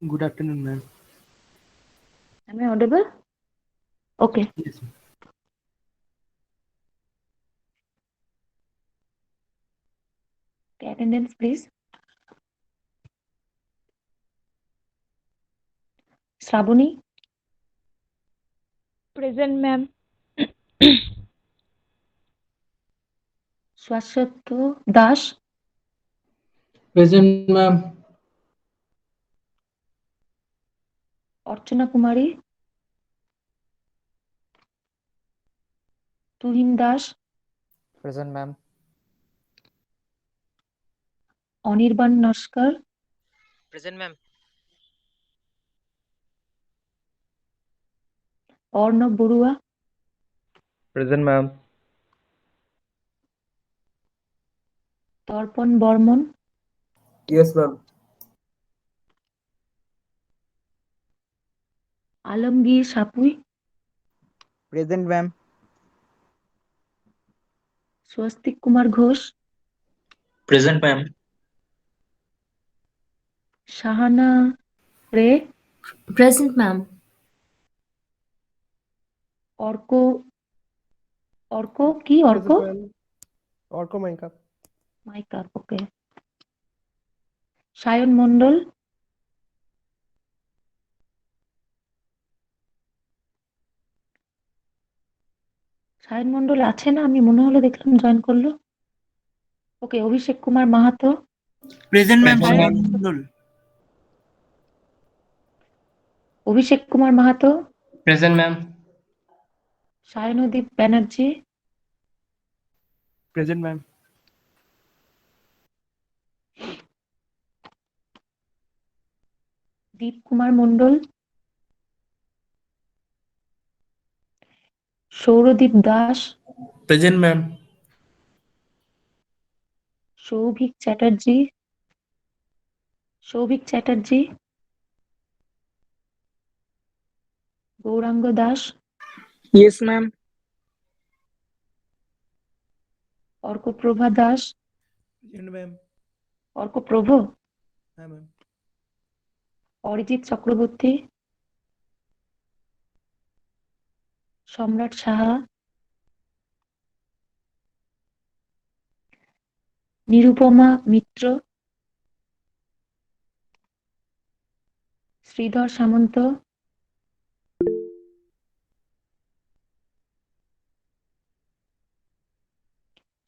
Good afternoon, ma'am. Am I audible? Okay. Yes, ma'am. Okay, attendance, please. Shravani, Present, ma'am. Swashat Das, Present, ma'am. Archana Kumari, Tuhin Das, Present, ma'am. Anirban Naskar, Present, ma'am. Ornav Borua, Present, ma'am. Torpon Bormon, Yes, ma'am. Alamgir Sapui, Present, ma'am. Swastik Kumar Ghosh, Present, ma'am. Shahana Ray, Present, ma'am. Orko, Orko ki Orko? Present, ma'am. Orko Minecraft. Maika, okay. Sayan Mondol, Sayan মণ্ডল আছে না? আমি মনে হলো দেখলাম join করলো। ওকে, অভিষেক Kumar Mahato, Present, ma'am. Present, Sayan ma'am. Mondol. অভিষেক Kumar Mahato, Present, ma'am. Sayandeep Banerjee, Present, ma'am. দীপ Kumar Mondal, Sourodip Das, Present, ma'am. Souvik Chatterjee, Souvik Chatterjee, Gauranga Das, Yes, ma'am. Arkaprabha Das, Present, ma'am. Arkaprabha, হ্যাঁ, ma'am. Arijit Chakraborty, সম্রাট সাহা, নিরুপমা মিত্র, শ্রীধর সামন্ত,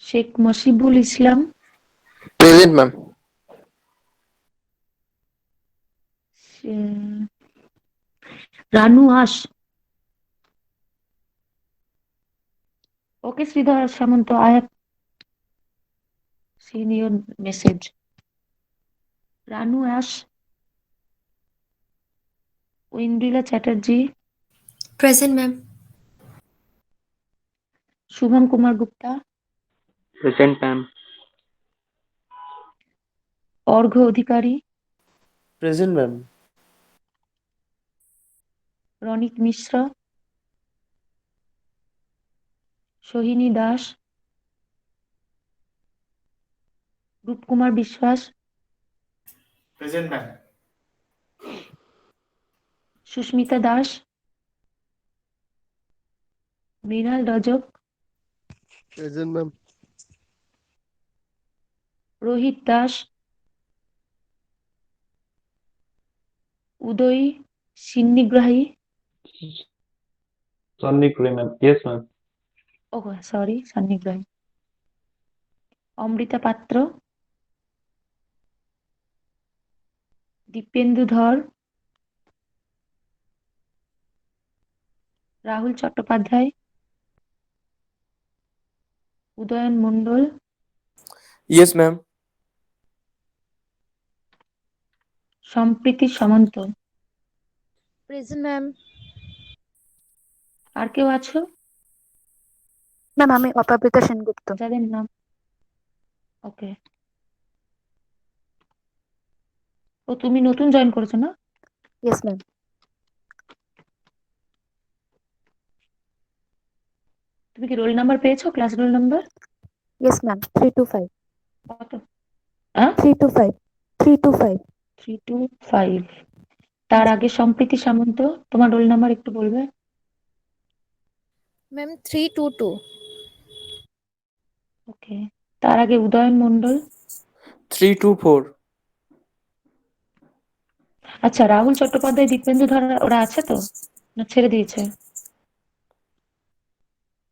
শেখ মশিবুল ইসলাম, Present, ma'am. Ranu আশ। Okay, Sridhar Samanto, I have seen your message. Ranu Ash, Indrila Chatterjee, Present, ma'am. Shubham Kumar Gupta, Present, ma'am. Orgho Adhikari, Present, ma'am. Ronik Mishra, Sohini Das, Rup Kumar Bishwas, Present, ma'am. Sushmita Das, Mrinal Rajak, Present, ma'am. Rohit Das, Udoy Sinnigrahi, Sunny Gray, ma'am. Yes, ma'am. oh sorry, Sannigrahi, Amrita Patra, Dipendu Dhar, Rahul Chattopadhyay, Udayan Mondal, Yes, ma'am. সম্প্রীতি সামন্ত। Present, ma'am. আর কেউ আছো Ma'am, আমি অপরাজিতা সেনগুপ্ত। যাদের নাম? ওকে, ও তুমি নতুন join করেছো না? Yes, ma'am. তুমি কি রোল নাম্বার পেয়েছো? Class roll number Yes, ma'am. 325. কত? হ্যাঁ, 325. 325. 325। তার আগে সম্প্রীতি সামন্ত, তোমার রোল নাম্বার একটু বলবে? Ma'am, 322. ওকে, তার আগে উদয়ন মণ্ডল। 324. আচ্ছা, রাহুল চট্টোপাধ্যায়, দীপেন্দ্র ধরা ওরা আছে তো, না ছেড়ে দিয়েছে?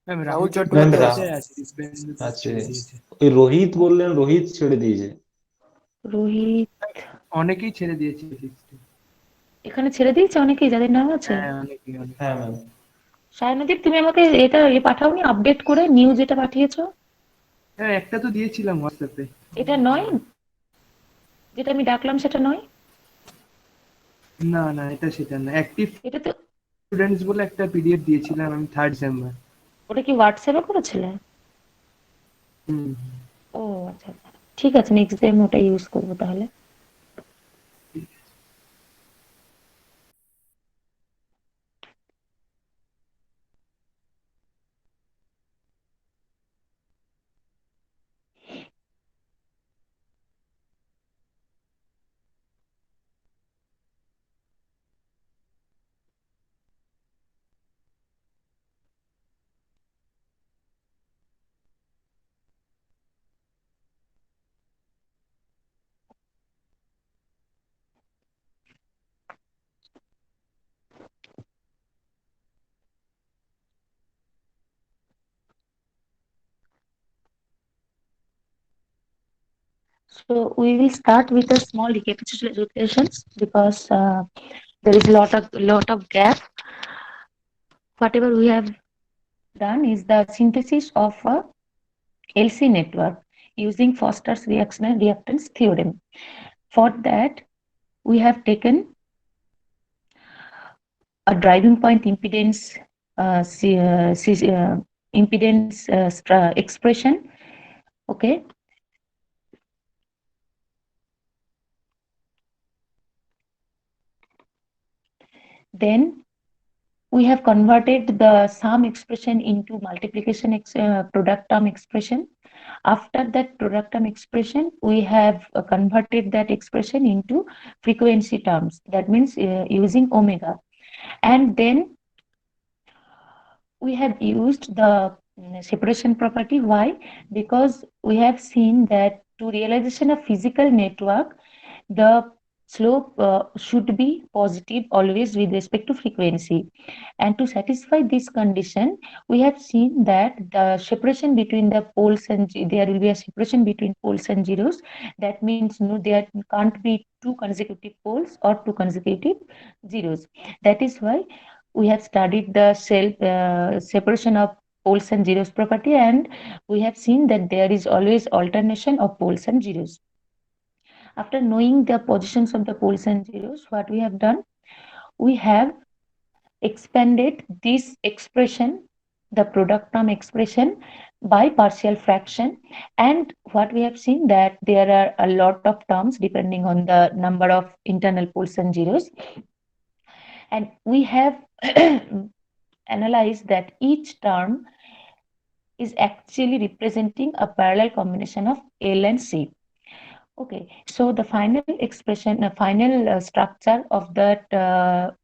ম্যাম রাহুল রাহুল চট্টোপাধ্যায় চট্টোপাধ্যায় আছে। আছে, দীপেন্দ্র দাস আছে। ছেড়ে দিয়েছে। ওই রোহিত বললেন, রোহিত ছেড়ে দিয়েছে। রোহিত অনেকেই ছেড়ে দিয়েছে লিস্টে। এখানে ছেড়ে দিয়েছে অনেকেই, যাদের নাম আছে। হ্যাঁ অনেকেই অনেক। হ্যাঁ ম্যাম। সায়নদীপ, তুমি আমাকে এটা পাঠাওনি আপডেট করে, নিউজ এটা পাঠিয়েছো? হ্যাঁ একটা তো দিয়েছিলাম হোয়াটসঅ্যাপে। এটা নয়, যেটা আমি ডাকলাম সেটা নয়? না না, এটা সেটা না, অ্যাক্টিভ এটা তো, স্টুডেন্টস বলে একটা পিডিএফ দিয়েছিলাম আমি 3 ডিসেম্বর। ওটা কি হোয়াটসঅ্যাপে করেছিলে? হুম। ও আচ্ছা আচ্ছা, ঠিক আছে, নেক্সট টাইম ওটা ইউজ করবো তাহলে। So we will start with a small recapitulations because there is a lot of gap. Whatever we have done is the synthesis of a LC network using Foster's reactance theorem. For that, we have taken a driving point impedance expression. Okay. Then we have converted the sum expression into multiplication product term expression. After that product term expression, we have converted that expression into frequency terms. That means using omega. And then we have used the separation property. Why? Because we have seen that to realization of physical network, the slope should be positive always with respect to frequency. And to satisfy this condition, we have seen that the separation between the poles and there will be a separation between poles and zeros. That means no, there can't be two consecutive poles or two consecutive zeros. That is why we have studied the separation of poles and zeros property, and we have seen that there is always alternation of poles and zeros. After knowing the positions of the poles and zeros, what we have done, we have expanded this expression, the product term expression, by partial fraction. And what we have seen that there are a lot of terms depending on the number of internal poles and zeros. And we have analyzed that each term is actually representing a parallel combination of L and C. Okay, so the final expression, the final structure of that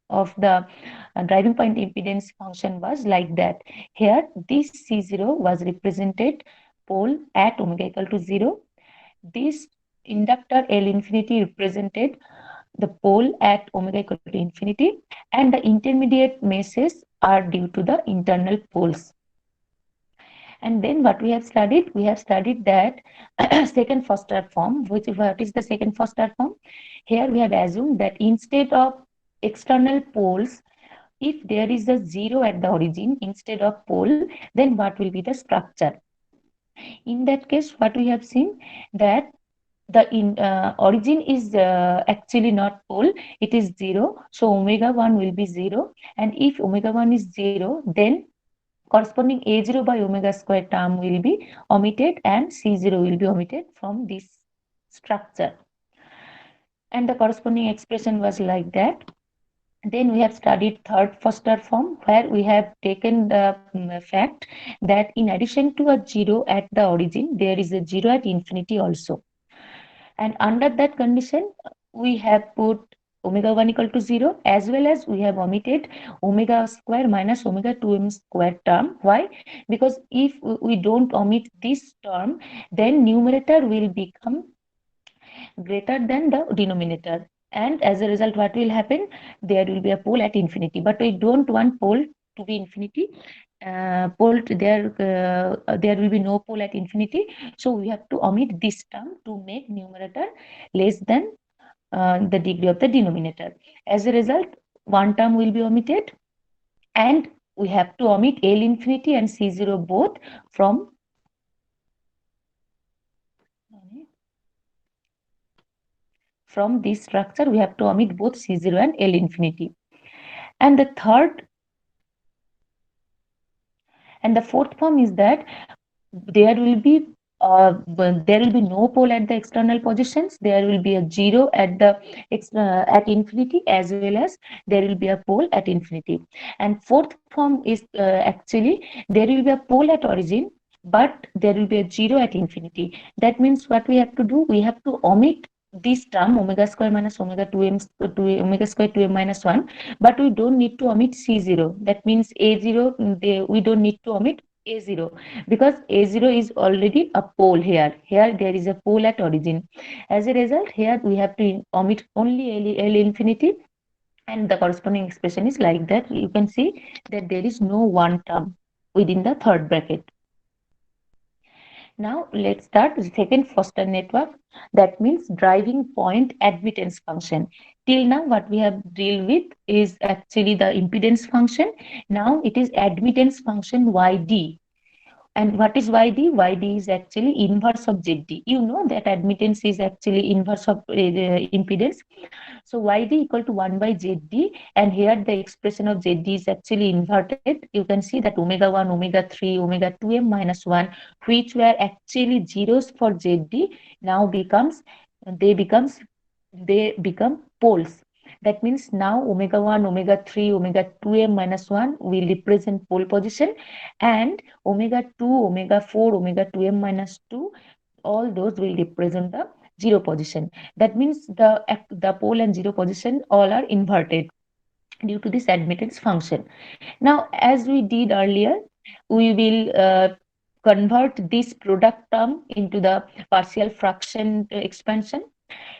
of the driving point impedance function was like that. Here, this C0 was represented pole at omega equal to 0. This inductor L infinity represented the pole at omega equal to infinity, and the intermediate meshes are due to the internal poles. And then what we have studied that second Foster form. What is the second Foster form? Here we have assumed that instead of external poles, if there is a zero at the origin instead of pole, then what will be the structure? In that case, what we have seen that the origin is actually not pole, it is 0. So omega 1 will be 0. And if omega 1 is 0, then corresponding A0 by omega square term will be omitted and C0 will be omitted from this structure. And the corresponding expression was like that. Then we have studied third Foster form, where we have taken the fact that in addition to a 0 at the origin, there is a 0 at infinity also. And under that condition, we have put omega 1 equal to 0, as well as we have omitted omega square minus omega 2m square term. Why? Because if we don't omit this term, then numerator will become greater than the denominator, and as a result what will happen, there will be a pole at infinity, but we don't want pole to be infinity. There will be no pole at infinity, so we have to omit this term to make numerator less than the degree of the denominator. As a result, one term will be omitted, and we have to omit L infinity and C0 both from this structure. We have to omit both C0 and L infinity. And the fourth form is that there will be no pole at the external positions. There will be a 0 at the at infinity, as well as there will be a pole at infinity. And fourth form is actually there will be a pole at origin, but there will be a 0 at infinity. That means what we have to do, we have to omit this term omega square minus omega 2m omega square 2m minus 1, but we don't need to omit C0. That means A0, we don't need to omit A0, because A0 is already a pole here. Here there is a pole at origin. As a result, here we have to omit only L infinity, and the corresponding expression is like that. You can see that there is no one term within the third bracket. Now let's start the second Foster network. That means driving point admittance function. Till now what we have dealt with is actually the impedance function. Now it is admittance function YD. And what is YD? YD is actually inverse of ZD. You know that admittance is actually inverse of impedance. So YD equal to 1 by ZD, and here the expression of ZD is actually inverted. You can see that omega 1, omega 3, omega 2m minus 1, which were actually zeros for ZD, now they become poles. That means now omega 1, omega 3, omega 2m minus 1 will represent pole position, and omega 2, omega 4, omega 2m minus 2, all those will represent the 0 position. That means the pole and 0 position all are inverted due to this admittance function. Now, as we did earlier, we will convert this product term into the partial fraction expansion.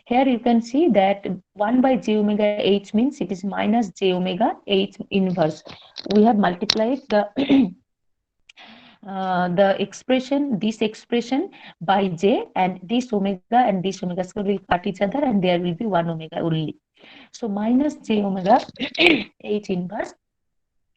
Here you can see that 1 by j omega h means it is minus j omega h inverse. We have multiplied the this expression by j, and this omega and this omega square will cut each other, and there will be 1 omega only. So minus j omega h inverse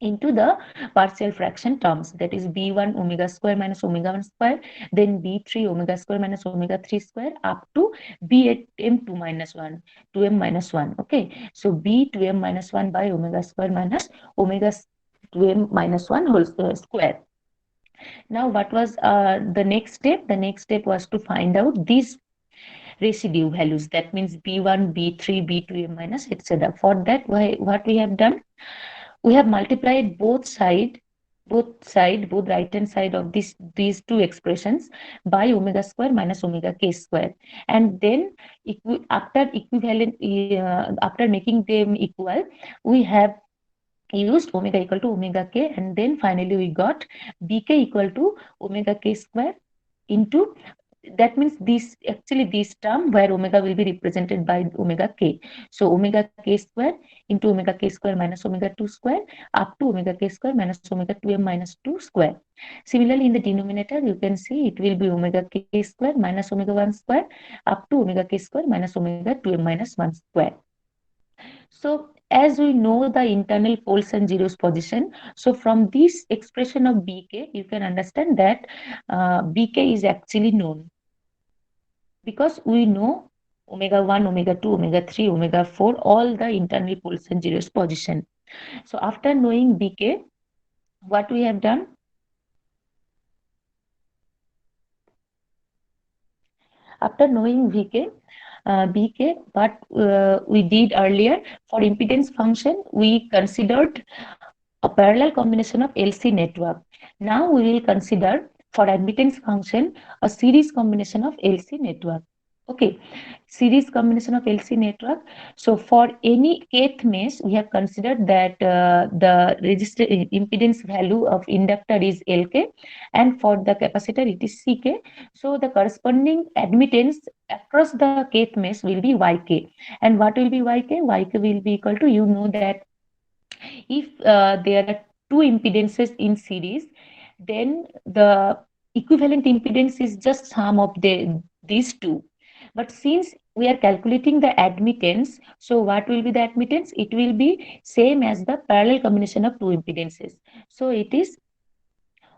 into the partial fraction terms, that is b1 omega square minus omega 1 square, then b3 omega square minus omega 3 square, up to b at m2 minus 1, 2m minus 1. Okay, so b 2m minus 1 by omega square minus omega 2m minus 1 whole square. Now what was the next step? The next step was to find out these residue values. That means b1, b3, b2m minus etc. For that, what we have done, we have multiplied both right hand side of these two expressions by omega square minus omega k square, and then after making them equal, we have used omega equal to omega k, and then finally we got bk equal to omega k square into, that means this term where omega will be represented by omega k. So omega k square into omega k square minus omega 2 square up to omega k square minus omega 2m minus 2 square. Similarly, in the denominator, you can see it will be omega k square minus omega 1 square up to omega k square minus omega 2m minus 1 square. So as we know the internal poles and zeros position, so from this expression of bk, you can understand that bk is actually known, because we know omega 1, omega 2, omega 3, omega 4, all the internal poles and zeros position. So after knowing bk, what we have done? After knowing bk, what we did earlier, for impedance function, we considered a parallel combination of LC network. Now we will consider for admittance function a series combination of LC network. Okay, series combination of LC network. So for any kth mesh, we have considered that the resistor impedance value of inductor is LK, and for the capacitor it is CK. So the corresponding admittance across the kth mesh will be YK. And what will be YK? YK will be equal to, you know that if there are two impedances in series, then the equivalent impedance is just sum of these two. But since we are calculating the admittance, so what will be the admittance? It will be same as the parallel combination of two impedances. So it is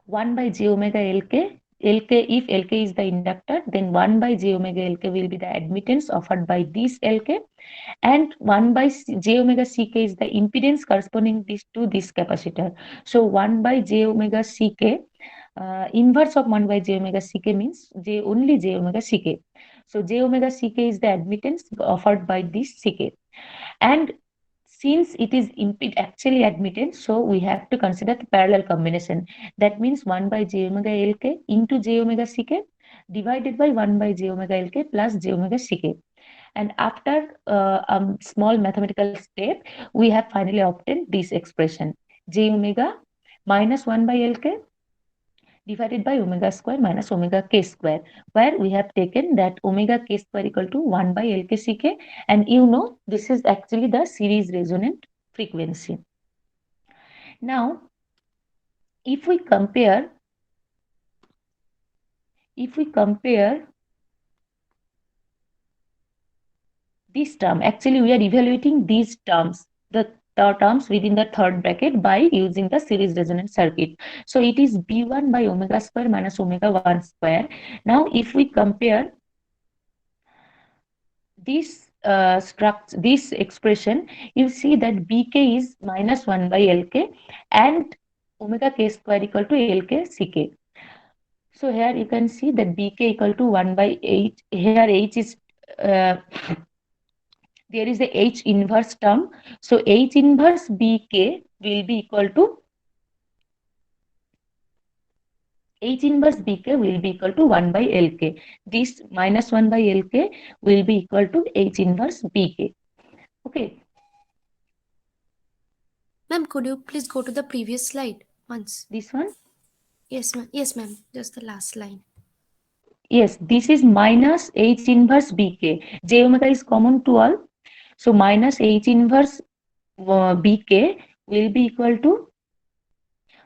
1 by j omega Lk. Lk, if Lk is the inductor, then 1 by j omega Lk will be the admittance offered by this Lk, and 1 by j omega Ck is the impedance corresponding to this capacitor. So 1 by j omega Ck, inverse of 1 by j omega Ck means only j omega Ck. So j omega Ck is the admittance offered by this Ck. And since it is actually admittance, so we have to consider the parallel combination. That means 1 by j omega Lk into j omega Ck divided by 1 by j omega Lk plus j omega Ck. And after a small mathematical step, we have finally obtained this expression, j omega minus 1 by Lk divided by omega square minus omega k square, where we have taken that omega k square equal to 1 by Lk, and you know this is actually the series resonant frequency. Now, if we compare this term, actually we are evaluating these terms, the terms within the third bracket by using the series resonant circuit. So it is B1 by omega square minus omega 1 square. Now if we compare this structure, this expression, you see that Bk is minus 1 by Lk and omega k square equal to Lk Ck. So here you can see that Bk equal to 1 by H. Here H is there is a H inverse term. So H inverse Bk will be equal to H inverse Bk will be equal to 1 by Lk. This minus 1 by Lk will be equal to H inverse Bk. Okay. Ma'am, could you please go to the previous slide once? This one? Yes, ma'am. Yes, ma'am. Just the last line. Yes, this is minus H inverse Bk. J omega is common to all. So minus H inverse Bk will be equal to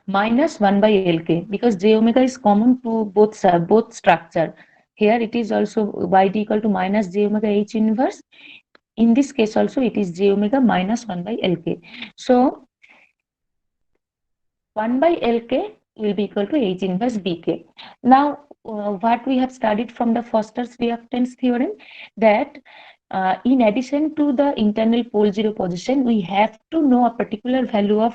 minus 1 by Lk, because j omega is common to both structure. Here it is also Yd equal to minus j omega H inverse. In this case also it is j omega minus 1 by Lk. So 1 by Lk will be equal to H inverse Bk. Now what we have studied from the Foster's reactance theorem, that in addition to the internal pole zero position, we have to know a particular value of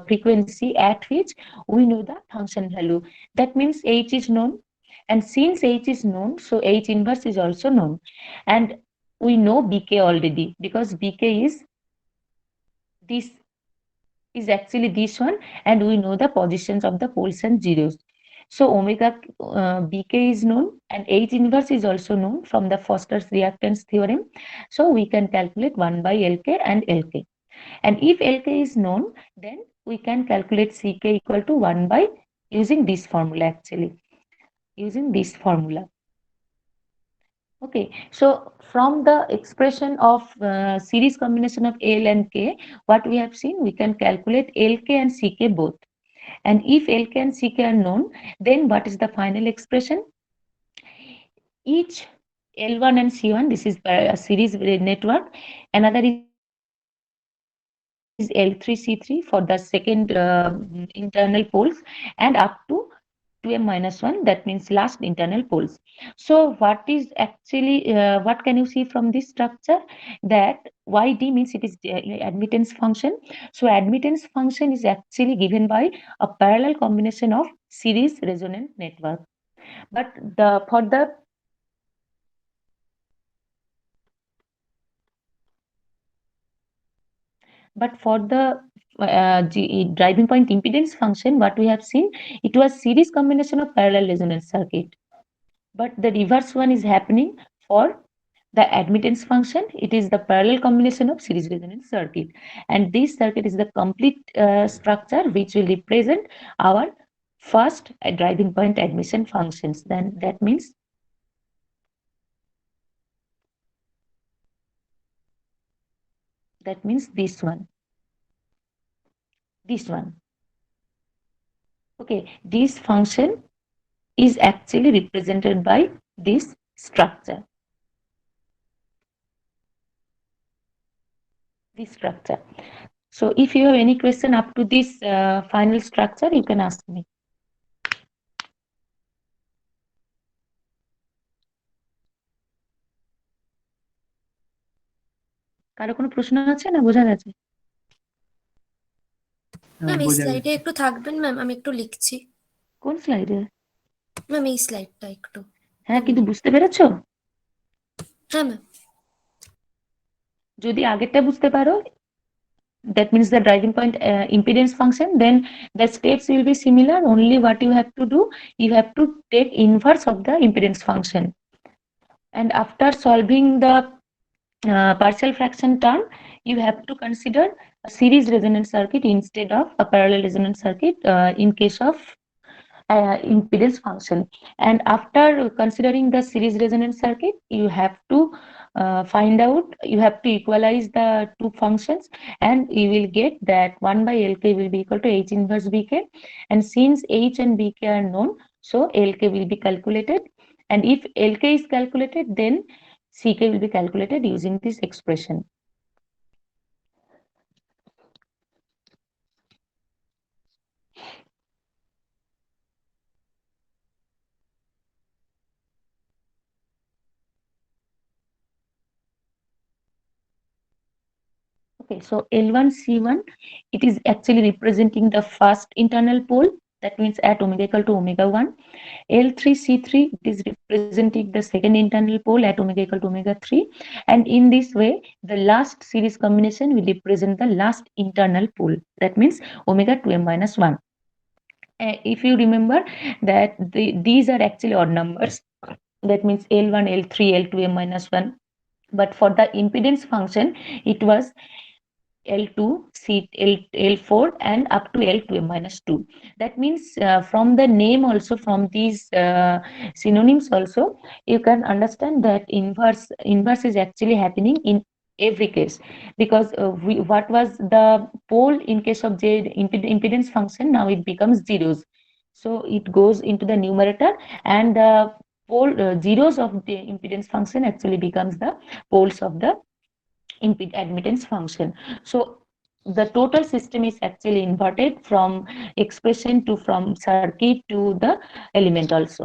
frequency at which we know the function value. That means H is known, and since H is known, so H inverse is also known, and we know Bk already, because Bk is actually this one, and we know the positions of the poles and zeros. So omega Bk is known, and H inverse is also known from the Foster's reactance theorem. So we can calculate 1 by Lk and Lk. And if Lk is known, then we can calculate Ck equal to 1 by using this formula, actually. Using this formula. Okay, so from the expression of series combination of L and K, what we have seen, we can calculate Lk and Ck both. And if Lk and Ck are known, then what is the final expression? Each L1 and C1, this is a series network. Another is L3, C3 for the second internal poles, and up to 2m minus 1, that means last internal poles. So what is actually, what can you see from this structure? That Yd means it is admittance function. So admittance function is actually given by a parallel combination of series resonant network. But for the driving point impedance function, what we have seen, it was series combination of parallel resonance circuit. But the reverse one is happening for the admittance function, it is the parallel combination of series resonance circuit. And this circuit is the complete structure which will represent our first driving point admission functions. Then that means this one. Okay, this function is actually represented by this structure. So if you have any question up to this final structure, you can ask me. কারো কোনো প্রশ্ন আছে না বোঝা গেছে? Ma'am এই বোঝা স্লাইডে গেছে। একটু থাকবেন ম্যাম, আমি একটু লিখছি। কোন স্লাইডে? ম্যাম এই স্লাইডটা একটু। হ্যাঁ, কিন্তু বুঝতে পেরেছো? হ্যাঁ ম্যাম। যদি আগেরটা বুঝতে পারো, that means the driving point impedance function, then the steps will be similar. Only what you have to do, you have to take inverse of the impedance function. And after solving the partial fraction term, you have to consider a series resonance circuit instead of a parallel resonance circuit in case of impedance function. And after considering the series resonance circuit, you have to find out, you have to equalize the two functions, and you will get that 1 by Lk will be equal to H inverse Bk. And since H and Bk are known, so Lk will be calculated. And if Lk is calculated, then Ck will be calculated using this expression. Okay, so L1 C1, it is actually representing the first internal pole, that means at omega equal to omega 1. L3 C3, it is representing the second internal pole at omega equal to omega 3. And in this way, the last series combination will represent the last internal pole, that means omega 2m minus 1. If you remember that these are actually odd numbers, that means L1, L3, L2m minus 1. But for the impedance function, it was L2, L4 and up to L2m minus 2. That means from the name also, from these synonyms also, you can understand that inverse is actually happening in every case, because what was the pole in case of J impedance function, now it becomes zeros. So it goes into the numerator, and the pole zeros of the impedance function actually becomes the poles of the admittance function. So the total system is actually inverted from expression to from circuit to the element also.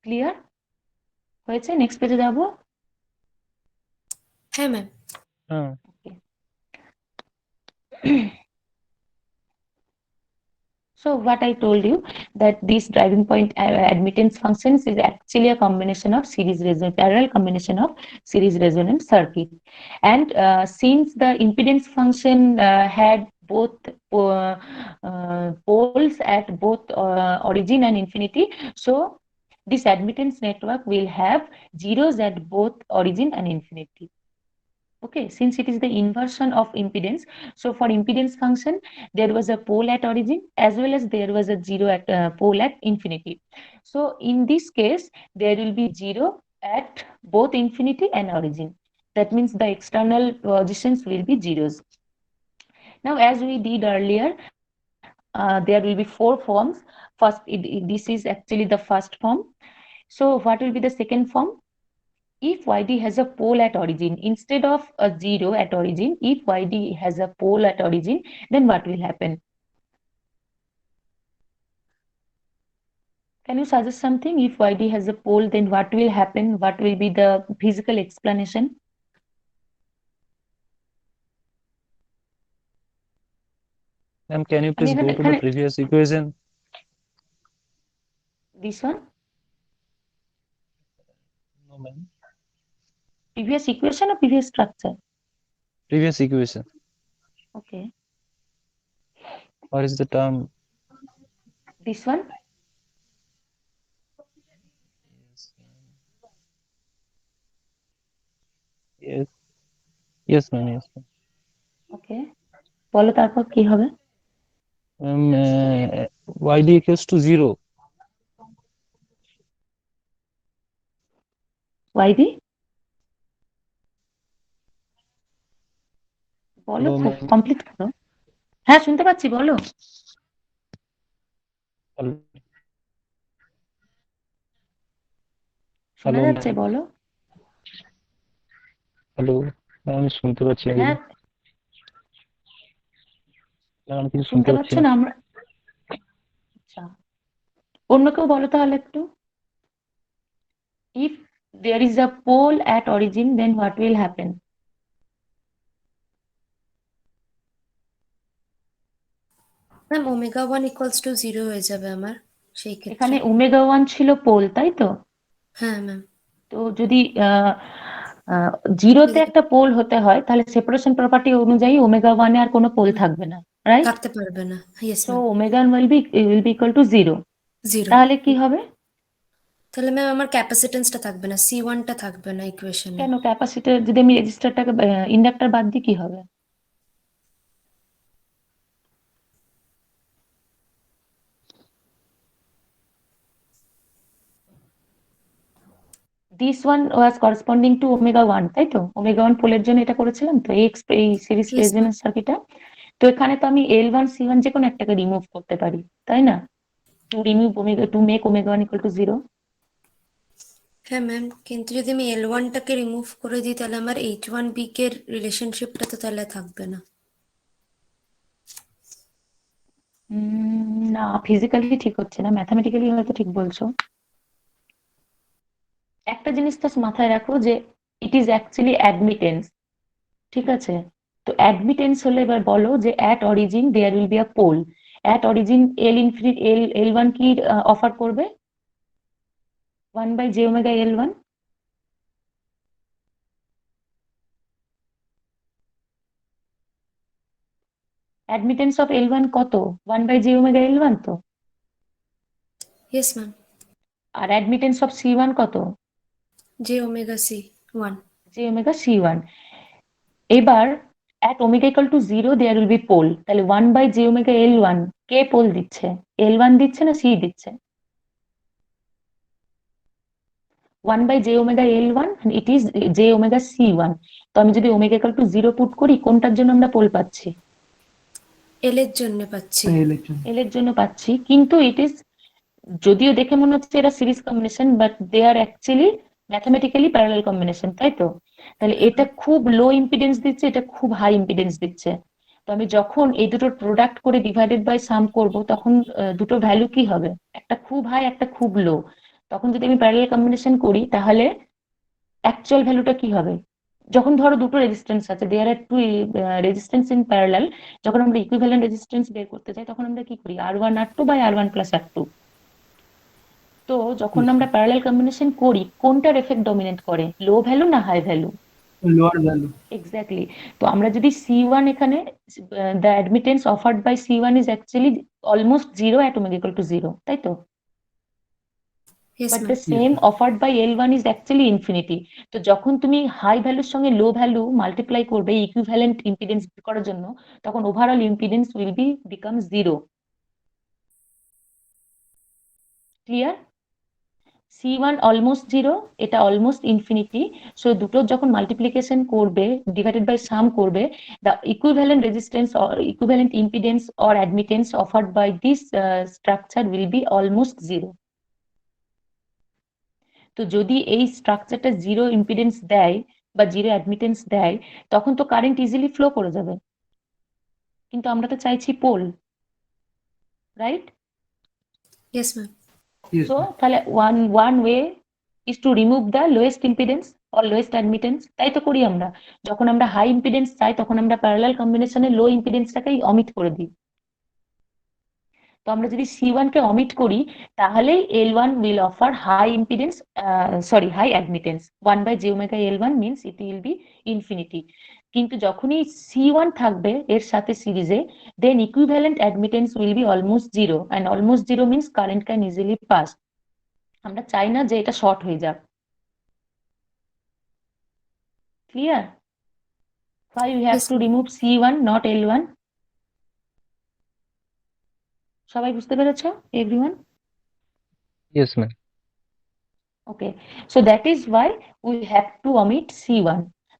Clear? হয়েছে? Next পেজে যাব? হ্যাঁ ma'am. So what I told you, that this driving point admittance functions is actually a combination of parallel combination of series resonance circuit. And since the impedance function had both poles at both origin and infinity, so this admittance network will have zeros at both origin and infinity. Okay, since it is the inversion of impedance, so for impedance function, there was a pole at origin as well as there was a zero at pole at infinity. So in this case, there will be zero at both infinity and origin. That means the external positions will be zeros. Now, as we did earlier, there will be 4 forms. First, this is actually the first form. So what will be the second form? If YD has a pole at origin, instead of a zero at origin, if YD has a pole at origin, then what will happen? Can you suggest something? If YD has a pole, then what will happen? What will be the physical explanation? Ma'am, can you please go to the previous equation? This one? No, ma'am. Previous equation or previous structure? Previous equation. Okay. What is the term? This one? Yes, Yes. Yes, ma'am. Yes, ma'am. ওকে, বলো তারপর কি হবে? YD equals to 0. YD বলো, Hello, ma'am. Complete করো। হ্যাঁ, শুনতে পাচ্ছি, বলো। Hello, শোনা hello, যাচ্ছে, ma'am. বলো। Hello, ma'am, আমি শুনতে পাচ্ছি না হ্যাঁ, কিছু। Ma'am, আমি কিছু শুনতে শুনতে পাচ্ছ পাচ্ছি না। না আমরা? আচ্ছা, অন্য কেউ বলো তাহলে একটু। If there is a pole at origin, then what will happen? Ma'am omega 1 equals to 0 হয়ে যাবে আমার সেই ক্ষেত্রে। এখানে ওমেগা 1 ছিল পোল, তাই তো? হ্যাঁ ম্যাম। তো যদি জিরোতে একটা পোল হতে হয়, তাহলে সেপারেশন প্রপার্টি অনুযায়ী ওমেগা 1 এ আর কোনো পোল থাকবে না, রাইট? থাকতে পারবে না। Yes so ma'am. Omega 1 will be equal to 0. 0। তাহলে কি হবে? তাহলে ম্যাম আমার ক্যাপাসিটেন্সটা থাকবে না, C1টা থাকবে না ইকুয়েশনে। কেন ক্যাপাসিটর, যদি আমি রেজিস্টারটাকে ইন্ডাক্টর বাদ দিই কি হবে? This one was corresponding to omega 1, তাই তো? omega 1 পোলের জন্য এটা করেছিলাম তো, এই সিরিজ Yes, ma'am. রেজোন্যান্স সার্কিটটা। তো এখানে তো আমি L1 C1 যে কোনো একটাকে রিমুভ করতে পারি, তাই না? To make omega 1 equal to 0. হ্যাঁ ম্যাম, কিন্তু যদি আমি L1টাকে রিমুভ করে দিই তাহলে আমার H1B কে রিলেশনশিপটা তো তাহলে থাকবে না। না, ফিজিক্যালি ঠিক হচ্ছে না, ম্যাথামেটিক্যালি হয়তো ঠিক বলছো। একটা জিনিস তো মাথায় রাখো যে ইট ইজ অ্যাকচুয়ালি অ্যাডমিটেন্স, ঠিক আছে? তো অ্যাডমিটেন্স হলে এবার বলো যে at origin there will be a pole. At origin L1 কি অফার করবে? 1/j omega L1। Admittance of L1 কত? 1/j ওমেগা L1 তো। Yes ma'am. আর অ্যাডমিটেন্স অফ C1 কত? J omega C1। j omega C1। এবার at omega equal to 0 there will be pole, তাহলে 1/j omega L1 কে pole দিচ্ছে? L1 দিচ্ছে না C দিচ্ছে? 1/j omega L1 and it is j omega C1। তো আমি যদি ওমেগা equal to 0 পুট করি, কোনটার জন্য আমরা পোল পাচ্ছি? L এর জন্য পাচ্ছি। ইলেকট্রন। L এর জন্য পাচ্ছি, কিন্তু ইট ইজ, যদিও দেখে মনে হচ্ছে এরা series combination, but they are actually mathematically parallel combination, তাই তো? তাহলে এটা খুব লো ইম্পিডেন্স দিচ্ছে, এটা খুব হাই ইম্পিডেন্স দিচ্ছে। তো আমি যখন এই দুটোর প্রোডাক্ট করে ডিভাইডেড বাই সাম করব, তখন দুটো ভ্যালু কি হবে? একটা খুব হাই, একটা খুব লো। তখন যদি আমি প্যারালাল কম্বিনেশন করি, তাহলে অ্যাকচুয়াল ভ্যালুটা কি হবে? যখন ধরো দুটো রেজিস্ট্যান্স আছে, দেয়ার আর টু রেজিস্ট্যান্স ইন প্যারালাল, যখন আমরা ইকুইভ্যালেন্ট রেজিস্ট্যান্স বের করতে চাই, তখন আমরা কি করি? R1 R2 by R1 plus R2। তো যখন আমরা প্যারালাল কম্বিনেশন করি, কোনটার এফেক্ট ডমিনেট করে? লো ভ্যালু না high value? Lower value. Exactly. তো আমরা যদি C1 এখানে, the admittance offered by C1 is actually almost 0 at omega equal to 0, তাই তো? Yes but ma'am. The same offered by L1 is actually infinity. তো যখন তুমি হাই ভ্যালুর সঙ্গে লো ভ্যালু মাল্টিপ্লাই করবে ইকুইভ্যালেন্ট ইম্পিডেন্স করার জন্য, তখন overall impedance will become 0। Clear? C1 almost 0, এটা অলমোস্ট ইনফিনিটি। সো দুটো যখন মাল্টিপ্লিকেশন করবে, ডিভাইডেড বাই সাম করবে, the equivalent resistance or equivalent impedance or admittance offered by this structure will be almost 0. তো যদি এই স্ট্রাকচারটা 0 ইম্পিডেন্স দেয় বা 0 অ্যাডমিটেন্স দেয়, তখন তো কারেন্ট ইজিলি ফ্লো করে যাবে। কিন্তু আমরা তো চাইছি pole, right? Yes ma'am. Yes, So ma'am. তাহলে one way is to remove the lowest impedance or lowest admittance, তাই তো করি আমরা। যখন আমরা হাই ইম্পিডেন্স চাই, তখন আমরা প্যারালাল কম্বিনেশনে লো ইম্পিডেন্সটাকেই অমিট করে দিই। তো আমরা যদি C1 কে অমিট করি, তাহলেই L1 will offer high impedance, high admittance। 1/j omega L1 means it will be infinity। কিন্তু যখনই C1 থাকবে এর সাথে সিরিজে, then equivalent admittance will be almost 0, and almost 0 means current can easily pass। আমরা চাই না যে এটা শর্ট হয়ে যাক। Clear? Why we have Yes, to remove C1, not L1? সবাই বুঝতে পেরেছো? Everyone? Yes, ma'am. Okay, so that is why we have to omit C1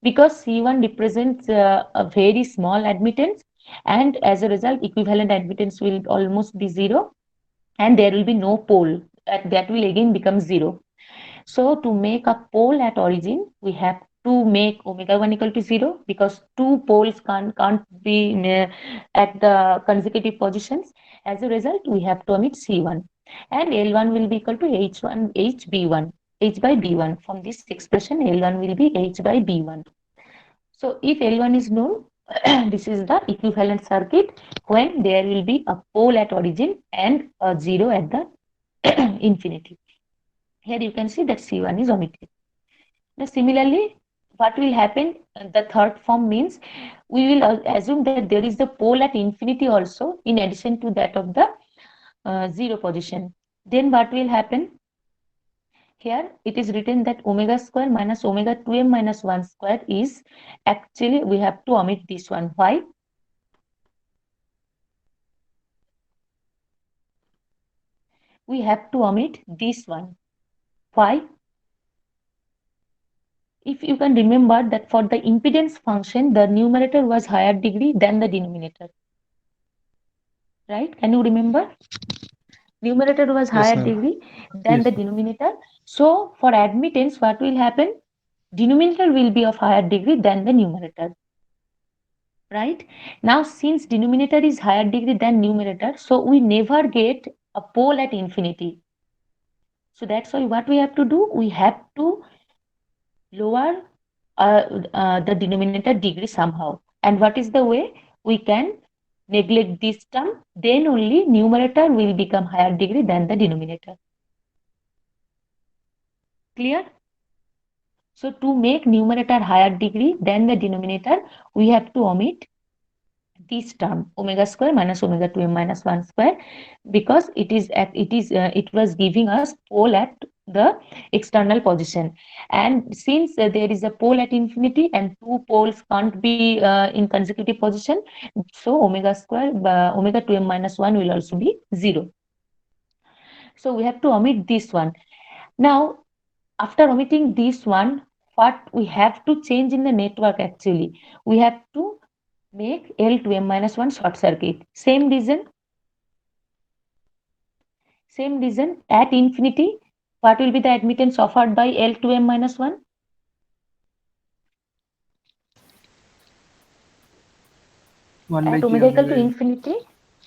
because C1 represents a very small admittance, and as a result, equivalent admittance will almost be 0, and there will be no pole, and that will again become 0. So to make a pole at origin, we have to make omega 1 equal to 0 because two poles can't be at the consecutive positions. As a result, we have to omit C1, and L1 will be equal to H1 HB1 H by B1. From this expression, L1 will be H by B1. So if L1 is known, this is the equivalent circuit when there will be a pole at origin and a 0 at the infinity. Here you can see that C1 is omitted. Now similarly, what will happen? The third form means we will assume that there is a pole at infinity also in addition to that of the 0 position. Then what will happen? Here it is written that omega square minus omega 2m minus 1 square is actually, we have to omit this one. Why? We have to omit this one. Why? If you can remember that for the impedance function, the numerator was higher degree than the denominator. Right? Can you remember? Numerator was Yes, higher ma'am. degree than Yes, the ma'am. denominator. So for admittance, what will happen? Denominator will be of higher degree than the numerator. Right? Now, since denominator is higher degree than numerator, so we never get a pole at infinity. So that's why what we have to do, we have to lower the denominator degree somehow. And what is the way? We can neglect this term, then only numerator will become higher degree than the denominator. Clear? So to make numerator higher degree than the denominator, we have to omit this term omega square minus omega 2m minus 1 square because it was giving us pole at the external position, and since there is a pole at infinity and two poles can't be in consecutive position, so omega square omega 2m minus 1 will also be 0. So we have to omit this one. Now after omitting this one, what we have to change in the network, actually we have to make L2m minus 1 short circuit. Same reason at infinity, what will be the admittance offered by L2m minus 1? 1 by At j omega equal to omega infinity,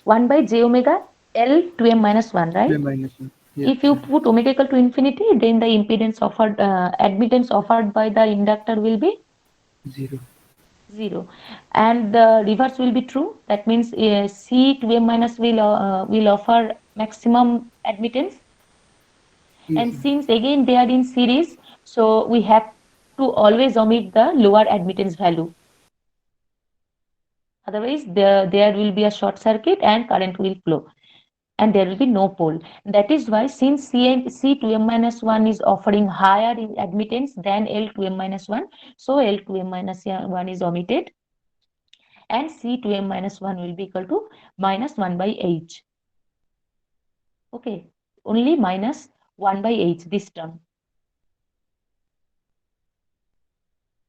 1 by j omega L2m minus 1, right? 2m minus 1. Yes, If you ma'am. put omega equal to infinity, then the impedance offered, admittance offered by the inductor will be 0. 0, and the reverse will be true. That means C2m minus will offer maximum admittance. Yes, And ma'am. since again they are in series, so we have to always omit the lower admittance value. Otherwise, there will be a short circuit and current will flow, and there will be no pole. That is why, since C2m minus 1 is offering higher in admittance than L2m minus 1, so L2m minus 1 is omitted, and C2m minus 1 will be equal to minus 1 by h. Okay, only minus 1 by h, this term.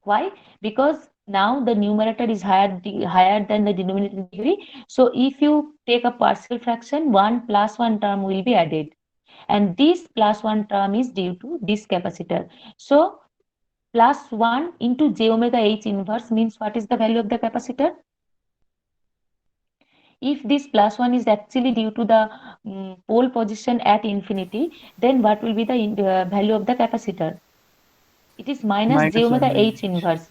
Why? Because now the numerator is higher than the denominator degree. So if you take a partial fraction, 1 plus 1 term will be added, and this plus 1 term is due to this capacitor. So plus 1 into j omega h inverse means what is the value of the capacitor? If this plus 1 is actually due to the pole position at infinity, then what will be the value of the capacitor? It is minus j Minus 1 omega by h inverse.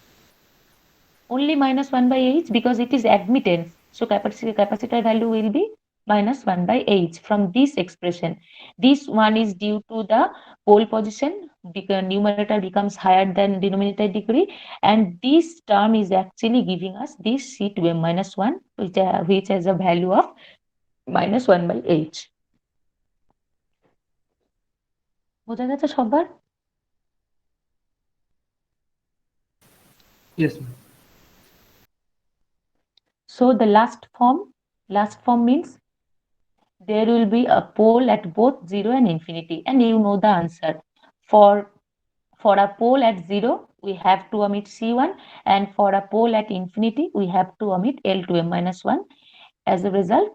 Only minus 1 by h because it is admittance. So capacitor value will be minus 1 by h from this expression. This one is due to the pole position, because numerator becomes higher than denominator degree, and this term is actually giving us this C2m minus 1, which has a value of minus 1 by h. বোঝা গেছে সবার? Yes, ma'am. So the last form means there will be a pole at both 0 and infinity, and you know the answer. For a pole at 0, we have to omit C1, and for a pole at infinity, we have to omit L2m minus 1. As a result,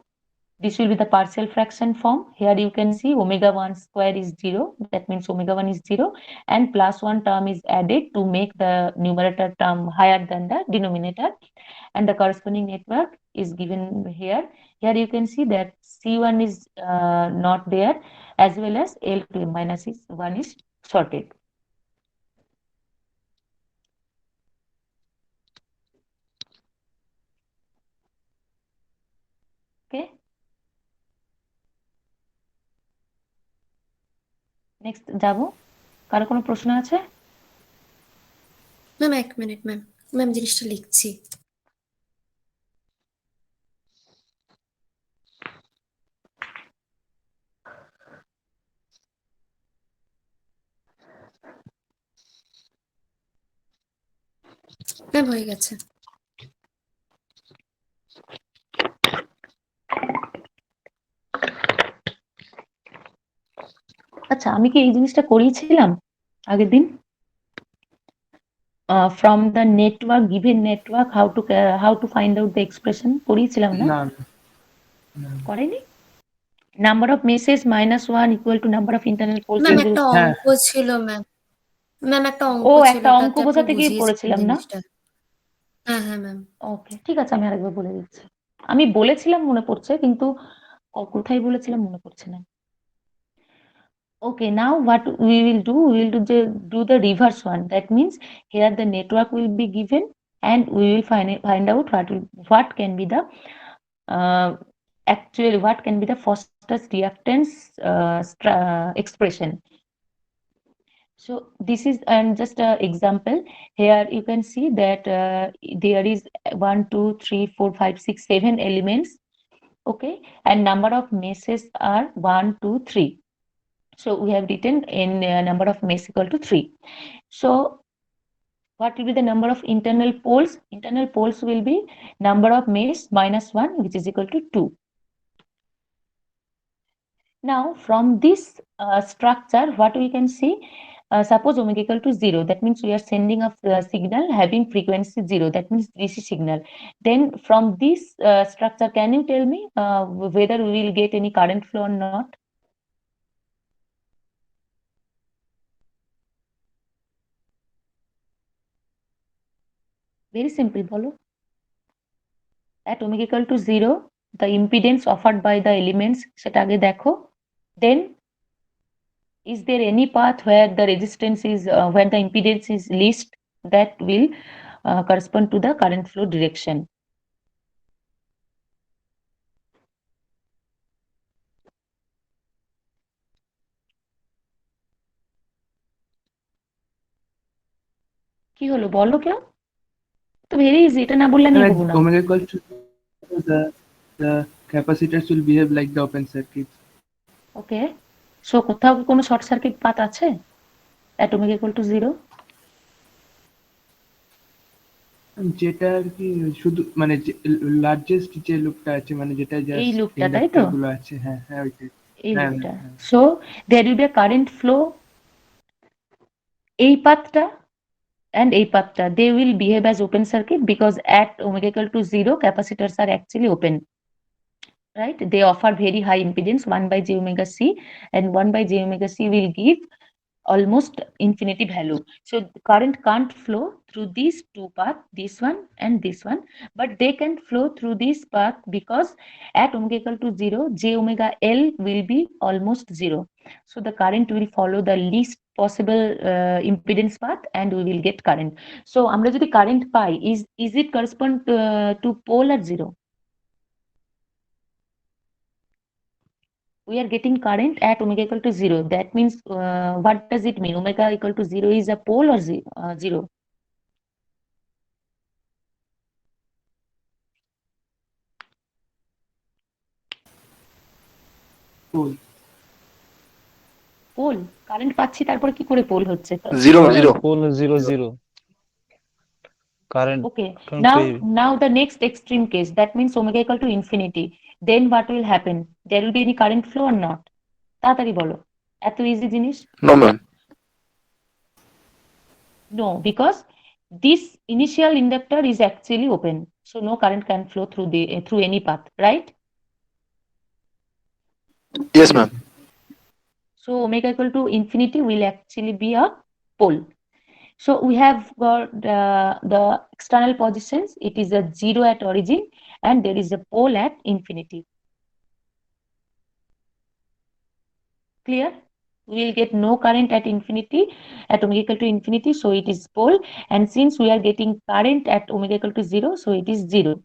this will be the partial fraction form. Here you can see omega 1 square is 0. That means omega 1 is 0, and plus 1 term is added to make the numerator term higher than the denominator. And the corresponding network is given here. Here you can see that C1 is not there, as well as L2 minus 1 is sorted. Okay. Next যাব, কারো কোনো প্রশ্ন আছে? Ma'am 1 minute ma'am, ma'am জিনিসটা লিখছি। Ma'am হয়ে গেছে। আচ্ছা, আমি কি এই জিনিসটা করিয়েছিলাম আগের দিন? From the network, given network, how to find out the expression করিয়েছিলাম না? না, না। করেনি? Number of meshes minus 1 equal to number of internal poles. Ma'am একটা হ্যাঁ। অঙ্ক ছিল ম্যাম, ম্যাম একটা অঙ্ক ও, ছিল, একটা অঙ্ক ওটাতে আপনি বোঝাতে গিয়ে বুঝিয়েছিলেন পড়েছিলাম না? জিনিসটা। হ্যাঁ হ্যাঁ ম্যাম। ওকে, ঠিক আছে, আমি আরেকবার বলে দিচ্ছি। আমি বলেছিলাম মনে পড়ছে, কিন্তু কোথায় বলেছিলাম মনে পড়ছে না। Okay, now what we will do the reverse one. That means here the network will be given, and we will find out what can be the actually what can be the Foster's reactance expression. So this is just an example. Here you can see that there is 1, 2, 3, 4, 5, 6, 7 elements. Okay, and number of meshes are 1, 2, 3. So we have written in number of mesh equal to 3. So what will be the number of internal poles? Internal poles will be number of mesh minus 1, which is equal to 2. Now from this structure, what we can see, suppose omega equal to 0, that means we are sending a signal having frequency 0, that means DC signal. Then from this structure, can you tell me whether we will get any current flow or not? Very simple, bolo. At omega equal to 0, the impedance offered by the elements, সেটা আগে দেখো. Then is there any path where the resistance is where the impedance is least, that will correspond to the current flow direction. কি হলো বলো কেউ? তো very easy, এটা না বললে আমি And দেবো at না। omega equal to the capacitors will behave like the open circuits. Okay, so কোথাও কি কোনো শর্ট সার্কিট পাথ আছে at omega equal to 0? যেটা আর কি শুধু মানে লার্জেস্ট যে লুপটা আছে, মানে যেটা এই জাস্ট লুপটা, তাই তো? গুলো আছে, হ্যাঁ হ্যাঁ ওইটাই। এই হ্যাঁ, লুপটা। হ্যাঁ। So there will be a current flow এই পাথটা and এই পাথটা, they will behave as open circuit because at omega equal to 0, capacitors are actually open, right? They offer very high impedance 1 by j omega c, and 1 by j omega c will give almost infinity value. So the current can't flow through these two paths, this one and this one, but they can flow through this path because at omega equal to 0, j omega L will be almost 0. So the current will follow the least possible impedance path, and we will get current. So আমরা যদি current pi, is it correspond to pole or 0? We are getting current at omega equal to 0. That means what does it mean? Omega equal to 0 is a pole or 0? Pole. Pole, current পাচ্ছি, তারপরে কি করে pole হচ্ছে? Zero, zero. Pole 0 0. current Okay, current now the next extreme case, that means omega equal to infinity. Then what will happen? There will be any current flow or not? তাড়াতাড়ি বলো, এত easy জিনিস? No, ma'am. No, because this initial inductor is actually open, so no current can flow through any path, right? Yes, ma'am. So omega equal to infinity will actually be a pole. So we have got the external positions. It is a 0 at origin and there is a pole at infinity. Clear? We will get no current at infinity, at omega equal to infinity, so it is pole. And since we are getting current at omega equal to 0, so it is 0.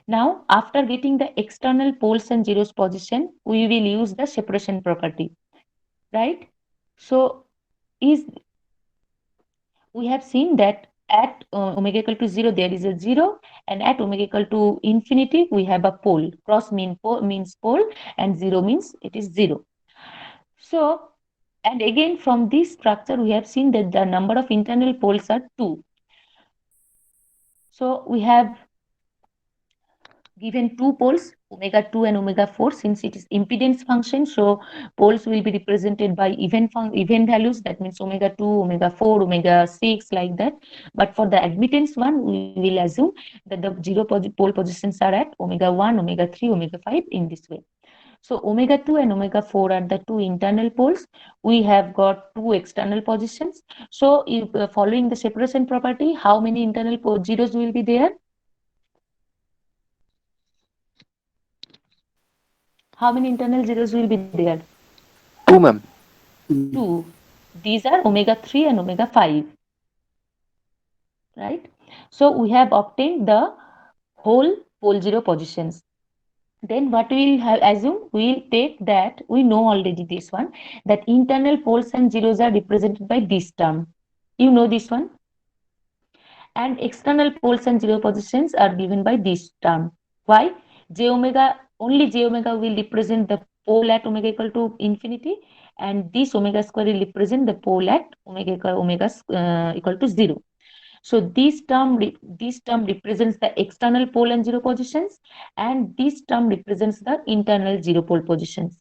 Now, after getting the external poles and zeros position, we will use the separation property, right? So we have seen that at omega equal to 0 there is a 0, and at omega equal to infinity we have a pole. Cross means pole and 0 means it is 0. So, and again from this structure we have seen that the number of internal poles are 2. So we have given 2 poles, omega 2 and omega 4, since it is impedance function, so poles will be represented by even values, that means omega 2, omega 4, omega 6, like that. But for the admittance one, we will assume that the pole positions are at omega 1, omega 3, omega 5 in this way. So omega 2 and omega 4 are the 2 internal poles. We have got 2 external positions. So if following the separation property, how many internal zeros will be there? How many internal zeros will be there? 2, ma'am. 2. These are omega 3 and omega 5. Right? So we have obtained the whole pole zero positions. Then what we will have assume, we will take that, we know already this one, that internal poles and zeros are represented by this term. You know this one. And external poles and zero positions are given by this term. Why? Only j omega will represent the pole at omega equal to infinity, and this omega square will represent the pole at omega equal to 0. So this term represents the external pole and zero positions, and this term represents the internal zero pole positions.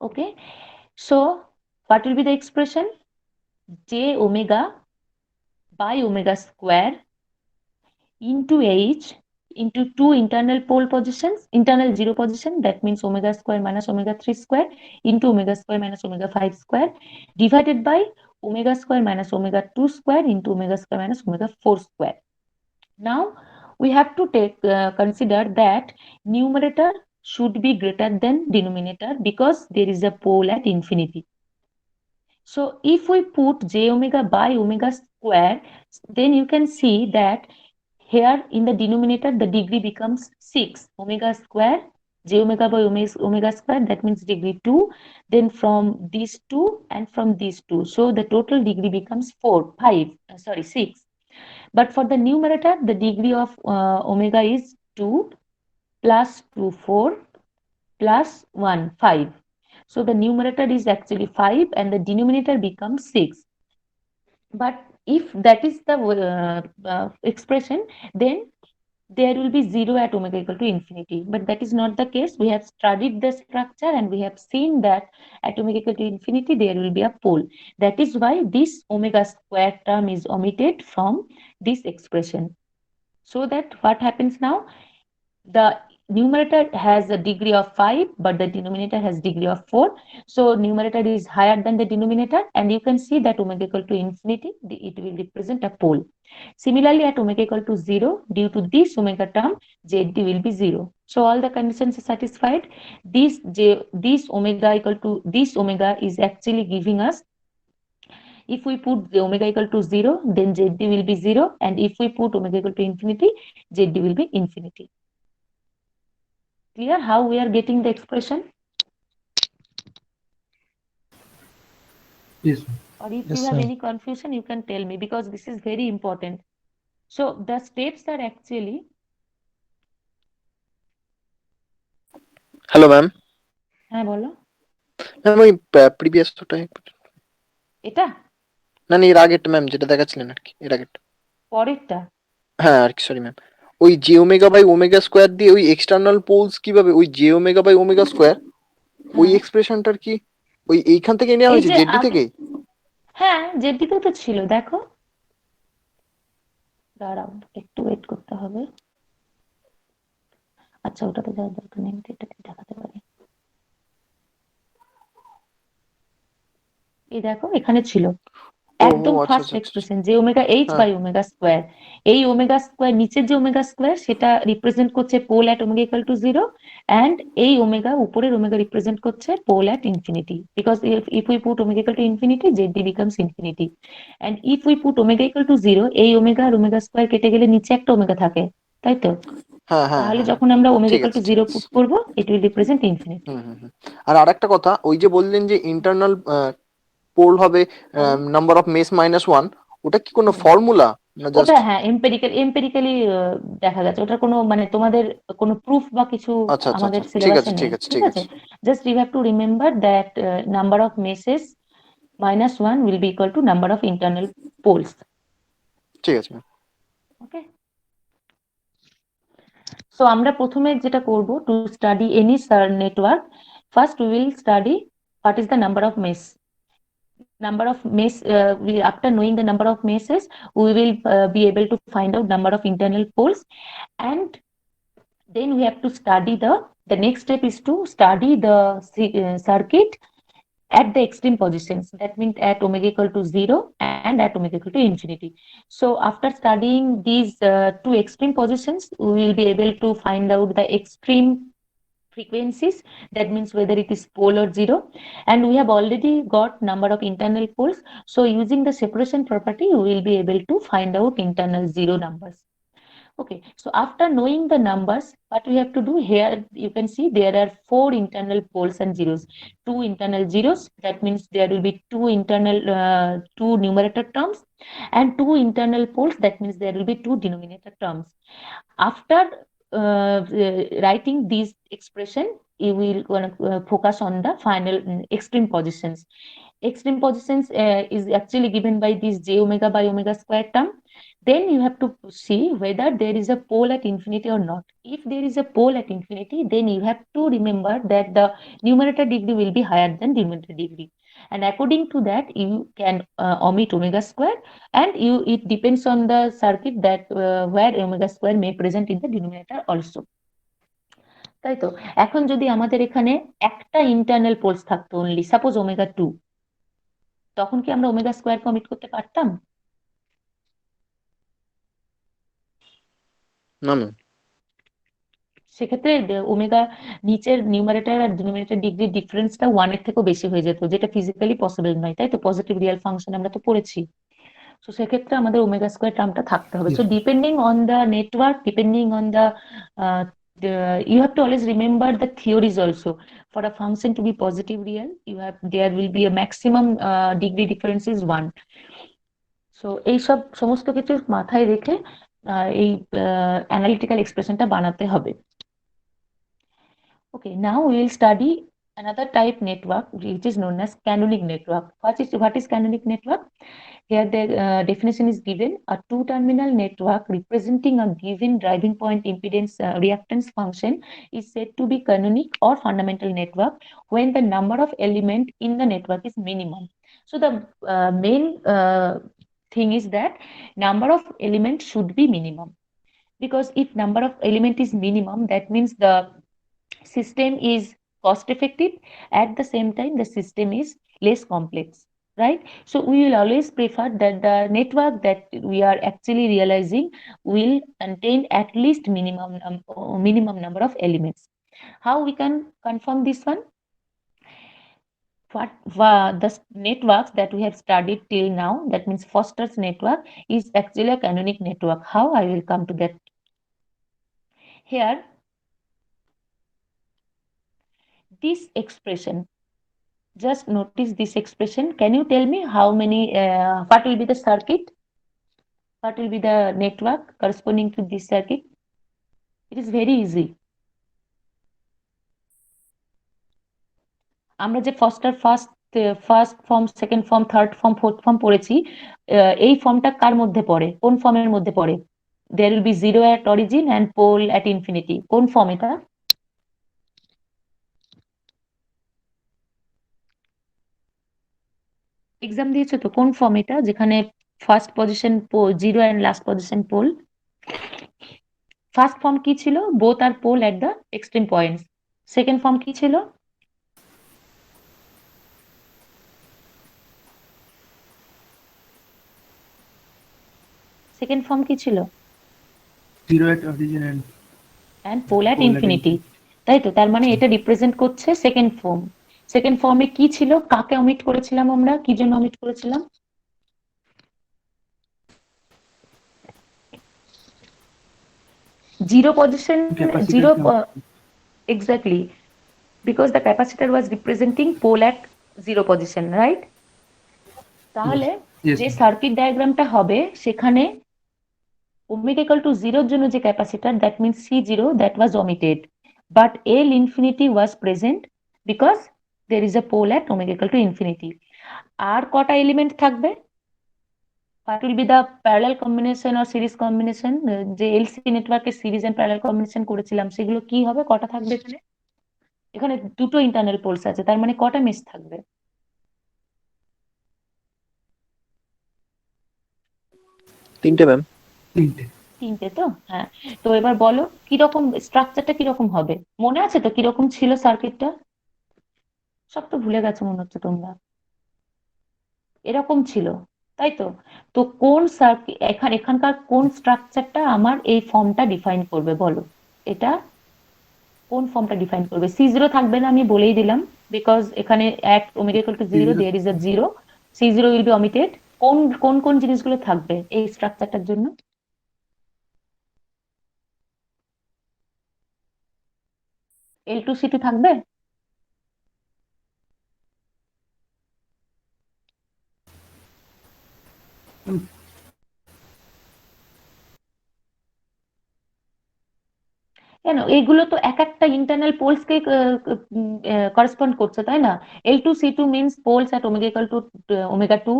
Okay, so what will be the expression? J omega by omega square into h into 2 internal pole positions, internal zero position, that means omega square minus omega 3 square into omega square minus omega 5 square, divided by omega square minus omega 2 square into omega square minus omega 4 square. Now we have to consider that numerator should be greater than denominator because there is a pole at infinity. So if we put j omega by omega square, then you can see that here in the denominator the degree becomes 6. Omega square, j omega by omega square, that means degree 2. Then from these 2 and from these 2, so the total degree becomes 6. But for the numerator, the degree of omega is 2 plus 2, 4 plus 1, 5. So the numerator is actually 5 and the denominator becomes 6. But if that is the expression, then there will be 0 at omega equal to infinity. But that is not the case. We have studied the structure and we have seen that at omega equal to infinity, there will be a pole. That is why this omega square term is omitted from this expression. So that what happens now? The numerator has a degree of 5, but the denominator has degree of 4. So numerator is higher than the denominator, and you can see that omega equal to infinity, it will represent a pole. Similarly, at omega equal to 0, due to this omega term, ZD will be 0. So all the conditions are satisfied. This omega is actually giving us, if we put the omega equal to 0, then ZD will be 0, and if we put omega equal to infinity, ZD will be infinity. Clear how we are getting the expression? Yes. Or if Yes, you have ma'am. any confusion, you can tell me, because this is very important. So the steps are actually, hello ma'am. হ্যাঁ বলো, ma'am ওই previous ওটা এটা না এর আগেরটা ma'am, যেটা দেখাচ্ছিলেন আর কি, এর আগেরটা। পরেরটা হ্যাঁ আর কি সরি ম্যাম, ওই j omega by omega square দিয়ে ওই এক্সটার্নাল পোলস কিভাবে ওই j omega by omega square ওই হ্যাঁ এক্সপ্রেশনটার কি ওই এইখান থেকে নেওয়া এই হয়েছে যে জেডডি থেকে? হ্যাঁ যেদিকেও তো ছিল, দেখো, দাঁড়াও একটু ওয়েট করতে হবে। আচ্ছা ওটাতে যাওয়ার দরকার নেই, আমি তো এটাকে দেখাতে পারি। এই দেখো এখানে ছিল ও একদম আচ্ছা ফার্স্ট আচ্ছা আচ্ছা আচ্ছা। এক্সপ্রেশন যে ওমেগা এইচ হ্যাঁ বাই ওমেগা স্কোয়ার। এই ওমেগা স্কোয়ার নিচের যে ওমেগা স্কোয়ার সেটা রিপ্রেজেন্ট করছে pole at omega equal to 0, and এই ওমেগা উপরের ওমেগা রিপ্রেজেন্ট করছে pole at infinity, because if we put omega equal to infinity ZD becomes infinity, and if we put omega equal to 0 এই omega আর omega square কেটে গেলে নিচে একটা omega থাকে, তাই তো? হ্যাঁ হ্যাঁ তাহলে হ্যাঁ যখন আমরা ওমেগা ঠিক ইকুয়াল আছে টু ঠিক 0 আছে। পুট করবো ইট উইল রিপ্রেজেন্ট ইনফিনিটি। হুম। আর আরেকটা কথা, ওই যে বললেন যে ইন্টারনাল পোল হবে নাম্বার অফ মেস -1, ওটা কি কোনো ফর্মুলা না ওটা জাস্ট? হ্যাঁ এম্পেরিক্যালি দেখা গেছে, ওটার কোনো মানে তোমাদের কোনো প্রুফ বা কিছু আচ্ছা আচ্ছা আমাদের আচ্ছা, ঠিক সিলেবাসে আছে নেই, ঠিক আছে ঠিক ঠিক আছে? আছে just you have to remember that number of meshes -1 will be equal to number of internal poles. ঠিক আছে ম্যাম। ওকে, সো আমরা প্রথমে যেটা করব, to study any network, first we will study what is the number of mesh. Number of mesh, after knowing the number of meshes we will be able to find out number of internal poles, and then we have to study the next step is to study the circuit at the extreme positions, that means at omega equal to 0 and at omega equal to infinity. So after studying these two extreme positions we will be able to find out the extreme frequencies, that means whether it is pole or 0, and we have already got number of internal poles, so using the separation property we will be able to find out internal 0 numbers. Okay, so after knowing the numbers, what we have to do here, you can see there are 4 internal poles and zeros. 2 internal zeros, that means there will be 2 numerator terms, and 2 internal poles, that means there will be 2 denominator terms. After writing these expression, you will focus on the final extreme positions. Extreme positions is actually given by this j omega by omega square term. Then you have to see whether there is a pole at infinity or not. If there is a pole at infinity, then you have to remember that the numerator degree will be higher than denominator degree, and according to that you can omit omega square, and it depends on the circuit that where omega square may present in the denominator also. তাই তো, এখন যদি আমাদের এখানে একটা internal polls থাকতো only, suppose omega 2, তখন কি আমরা ওমেগা স্কোয়ার কমিট করতে পারতাম? না ম্যাম। সেক্ষেত্রে ওমেগা নিচের নিউমারেটর আর ডিনোমিনেটর ডিগ্রি ডিফারেন্সটা 1 এর থেকেও বেশি হয়ে যেত, যেটা ফিজিক্যালি পসিবল নয়, তাই তো? পজিটিভ রিয়েল ফাংশন আমরা তো পড়েছি। তো সেক্ষেত্রে আমাদের ওমেগা স্কোয়ার টার্মটা থাকতে হবে। Yes, so ma'am. Depending on the network, depending on the you have to always remember the theories also. For a function to be positive real, there will be a maximum degree difference is 1. So এইসব সমস্ত কিছু মাথায় রেখে এই analytical এক্সপ্রেশনটা বানাতে হবে। Okay, now we will study another type network which is known as canonic network. What is canonic network? Here the definition is given: a two-terminal network representing a given driving point impedance reactance function is said to be canonic or fundamental network when the number of elements in the network is minimum. So the main thing is that number of elements should be minimum, because if number of element is minimum, that means the system is cost effective, at the same time the system is less complex, right? So we will always prefer that the network that we are actually realizing will contain at least minimum number of elements. How we can confirm this one? The networks that we have studied till now, that means Foster's network, is actually a canonic network. How? I will come to that. Here this expression, just notice this expression. Can you tell me how many, what will be the circuit? What will be the network corresponding to this circuit? It is very easy. আমরা যে Foster first first form, second form, third form, fourth form পড়েছি, এই ফর্মটা কার মধ্যে পড়ে, কোন ফর্মের মধ্যে পড়ে? There will be zero at origin and pole at infinity. কোন ফর্ম এটা? এক্সাম দিয়েছো তো? কোন ফর্ম এটা যেখানে first position zero and last position pole? First form কি ছিল? বোথ আর pole at the extreme points. Second form কি ছিল? সেকেন্ড ফর্ম কি ছিল? Zero at origin and pole at Pole at infinity. তাই তো, তার মানে এটা রিপ্রেজেন্ট করছে সেকেন্ড ফর্ম। সেকেন্ড ফর্মে কি ছিল? কাকে অমিট করেছিলাম আমরা? কি জন্য অমিট করেছিলাম? Zero position, zero, exactly, because the capacitor was representing pole at zero position, right? তাহলে Yes, যে ma'am. সার্কিট ডায়াগ্রামটা হবে সেখানে ওমেগা ইকুয়াল টু জিরোর জন্য যে capacitor, that means C0, that was omitted, but L infinity was present because there is a pole at omega equal to infinity. আর কটা element থাকবে? What will be the parallel combination or series combination? যে LC নেটওয়ার্কের series and parallel combination করেছিলাম, সেগুলো কি হবে? কটা থাকবে এখানে? এখানে দুটো ইন্টারনাল পোলস আছে, তার মানে কটা মেশ থাকবে? তিনটে ম্যাম। তিনটে। তিনটে তো? হ্যাঁ। তো এবার বলো কিরকম স্ট্রাকচারটা কিরকম হবে? মনে আছে তো কিরকম ছিল সার্কিটটা? সব তো ভুলে গেছো মনে হচ্ছে তোমরা। এরকম ছিল, তাই তো? তো কোন সার্কিট, এখানকার কোন স্ট্রাকচারটা আমার এই ফর্মটা ডিফাইন করবে বলো? এটা কোন ফর্মটা ডিফাইন করবে? C0 থাকবে না, আমি বলেই দিলাম, বিকজ এখানে at omega equal to 0 there is a 0, C0 will be omitted. কোন কোন কোন জিনিসগুলো থাকবে এই স্ট্রাকচারটার জন্য? L2 C2 থাকবে? কেন? এইগুলো তো এক একটা ইন্টারনাল পোলসকে করেসপন্ড করছে, তাই না? L2 C2 means poles at omega equal to omega 2,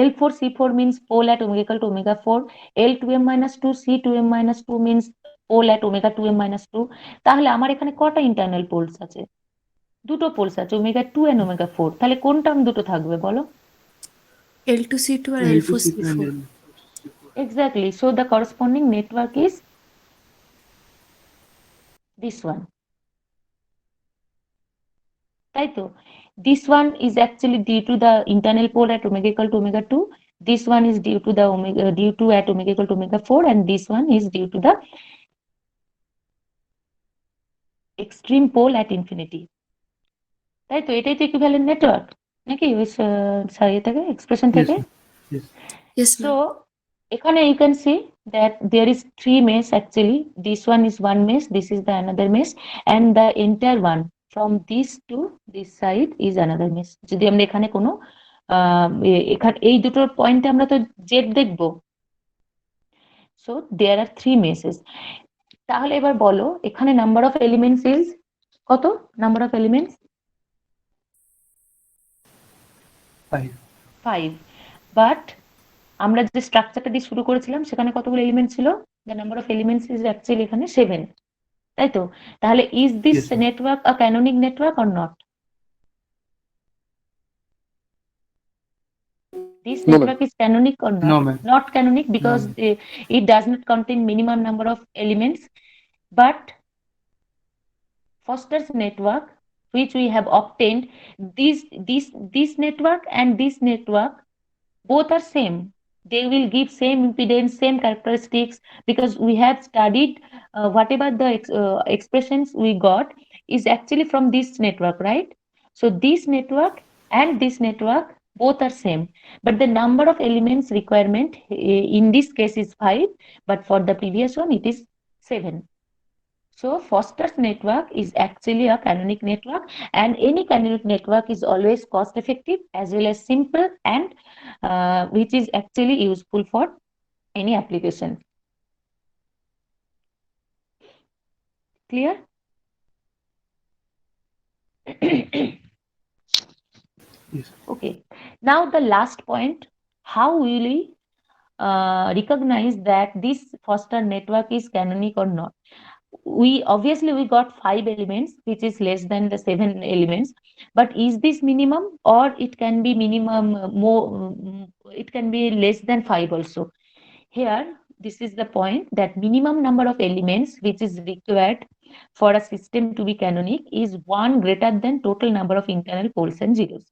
L4 C4 means pole at omega equal to omega 4, L2m minus 2 C2m minus 2 means pole at omega 2m minus 2. তাহলে আমার এখানে কটা ইন্টারনাল পোলস আছে? দুটো polls আছে, omega 2 and omega 4। তাহলে কোন term দুটো থাকবে বলো? L2C2 R L2 L4C4. C2 and Exactly. So the corresponding network is this one. তাই তো? This one is actually due to the internal pole at omega equal to omega 2. This one is due to the due to at omega equal to omega 4, and this one is due to the extreme pole at infinity. তাই তো? এটাই তো equivalent network নাকি? ওই থেকে expression yes, থেকে। yes. Yes, So ma'am. এখানে you can see that there is three mesh actually. This one is one mesh, this is the another mesh, and the entire one from this to this side is another mesh. যদি আমরা এখানে কোনো এখানে এই দুটোর পয়েন্টে আমরা তো জেড দেখবো। So there are three meshes. তাহলে এবার বলো এখানে নাম্বার অফ এলিমেন্টস ইজ কত? Number of elements 5. 5, বাট আমরা যে স্ট্রাকচারটা দিয়ে শুরু করেছিলাম সেখানে কতগুলো এলিমেন্ট ছিল? The number of elements is actually এখানে 7, তাই তো? তাহলে is this Yes, ma'am. Network a canonic network or not? This No, ma'am. network is canonic or not? No, ma'am. Not canonic because ma'am. it does not contain minimum number of elements. But Foster's network, which we have obtained, this network and this network both are same. They will give same impedance, same characteristics, because we have studied whatever the expressions we got is actually from this network, right? So this network and this network both are same, but the number of elements requirement in this case is 5, but for the previous one it is 7. So Foster's network is actually a canonic network, and any canonic network is always cost effective as well as simple, and which is actually useful for any application. Clear? Yes. Okay. Now the last point, how will we recognize that this Foster network is canonic or not? We got 5 elements, which is less than the 7 elements, but is this minimum, or it can be minimum it can be less than 5 also? Here, this is the point, that minimum number of elements which is required for a system to be canonic is 1 greater than total number of internal poles and zeros.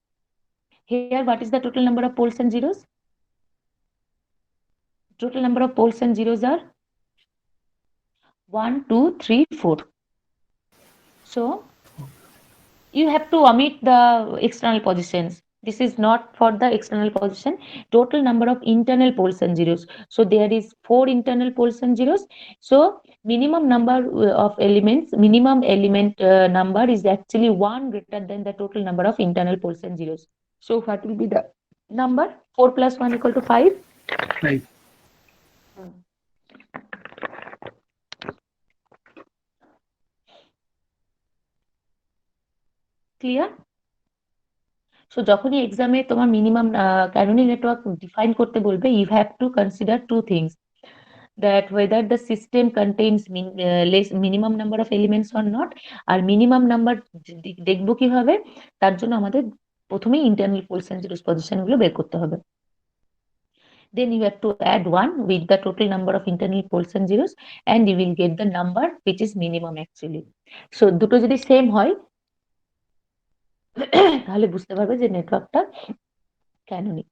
Here, what is the total number of poles and zeros? Total number of poles and zeros are 1, 2, 3, 4. So you have to omit the external positions. This is not for the external position. Total number of internal poles and zeros. So there is 4 internal poles and zeros. So minimum number of elements, minimum element number is actually 1 greater than the total number of internal poles and zeros. So what will be the number? 4 plus 1 equal to 5. 5. Clear? So যখনই এক্সামে তোমার minimum canonic network define করতে বলবে, you have to consider 2 things, that whether the system contains less minimum number of elements or not, R minimum number দেখবো কিভাবে, তার জন্য আমাদের প্রথমেই internal poles and zeros position গুলো বের করতে হবে. Then you have to add 1 with the total number of internal poles and zeros, and you will get the number which is minimum actually. So দুটো যদি সেম হয় তাহলে বুঝতে পারবে যে নেটওয়ার্কটা canonic.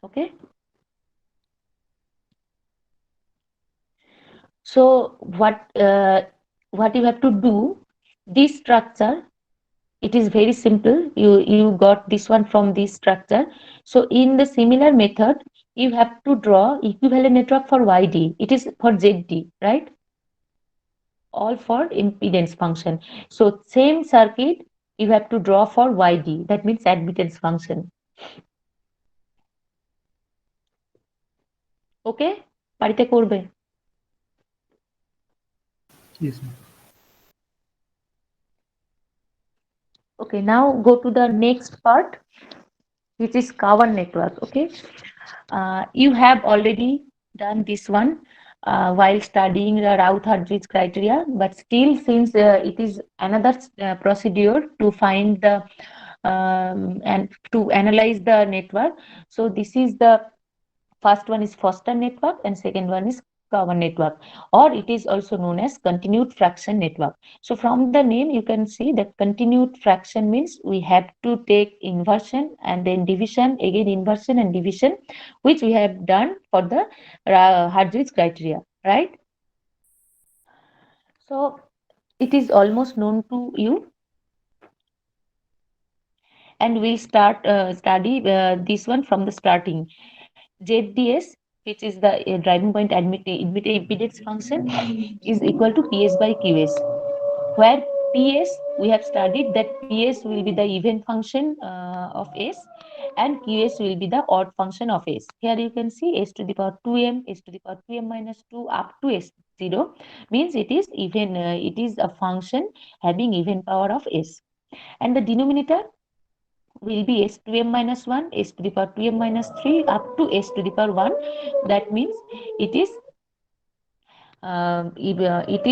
Okay. So what you have to do, this structure, it is very simple. You got this one from this structure. So in the similar method, you have to draw equivalent network for YD. It is for ZD, right? All for impedance function. So same circuit you have to draw for YD. That means admittance function. Okay? বাড়িতে করবে? Yes, ma'am. Okay, now go to the next part, which is cover network. Okay, you have already done this one while studying the Routh-Hardridge criteria, but still, since it is another procedure to find the and to analyze the network, so this is the first one is Foster network and second one is cover network, or it is also known as continued fraction network. So from the name you can see that continued fraction means we have to take inversion and then division, again inversion and division, which we have done for the Hardridge criteria, right? So it is almost known to you, and we'll start study this one from the starting. ZDS, which is the driving point impedance function, is equal to PS by QS, where PS, we have studied that PS will be the even function of S and QS will be the odd function of S. Here you can see S to the power 2m, S to the power 2m minus 2 up to S0 means it is even, it is a function having even power of S. And the denominator will be S to m minus 1, S to the power 2m minus 3 up to S to the power 1. That means it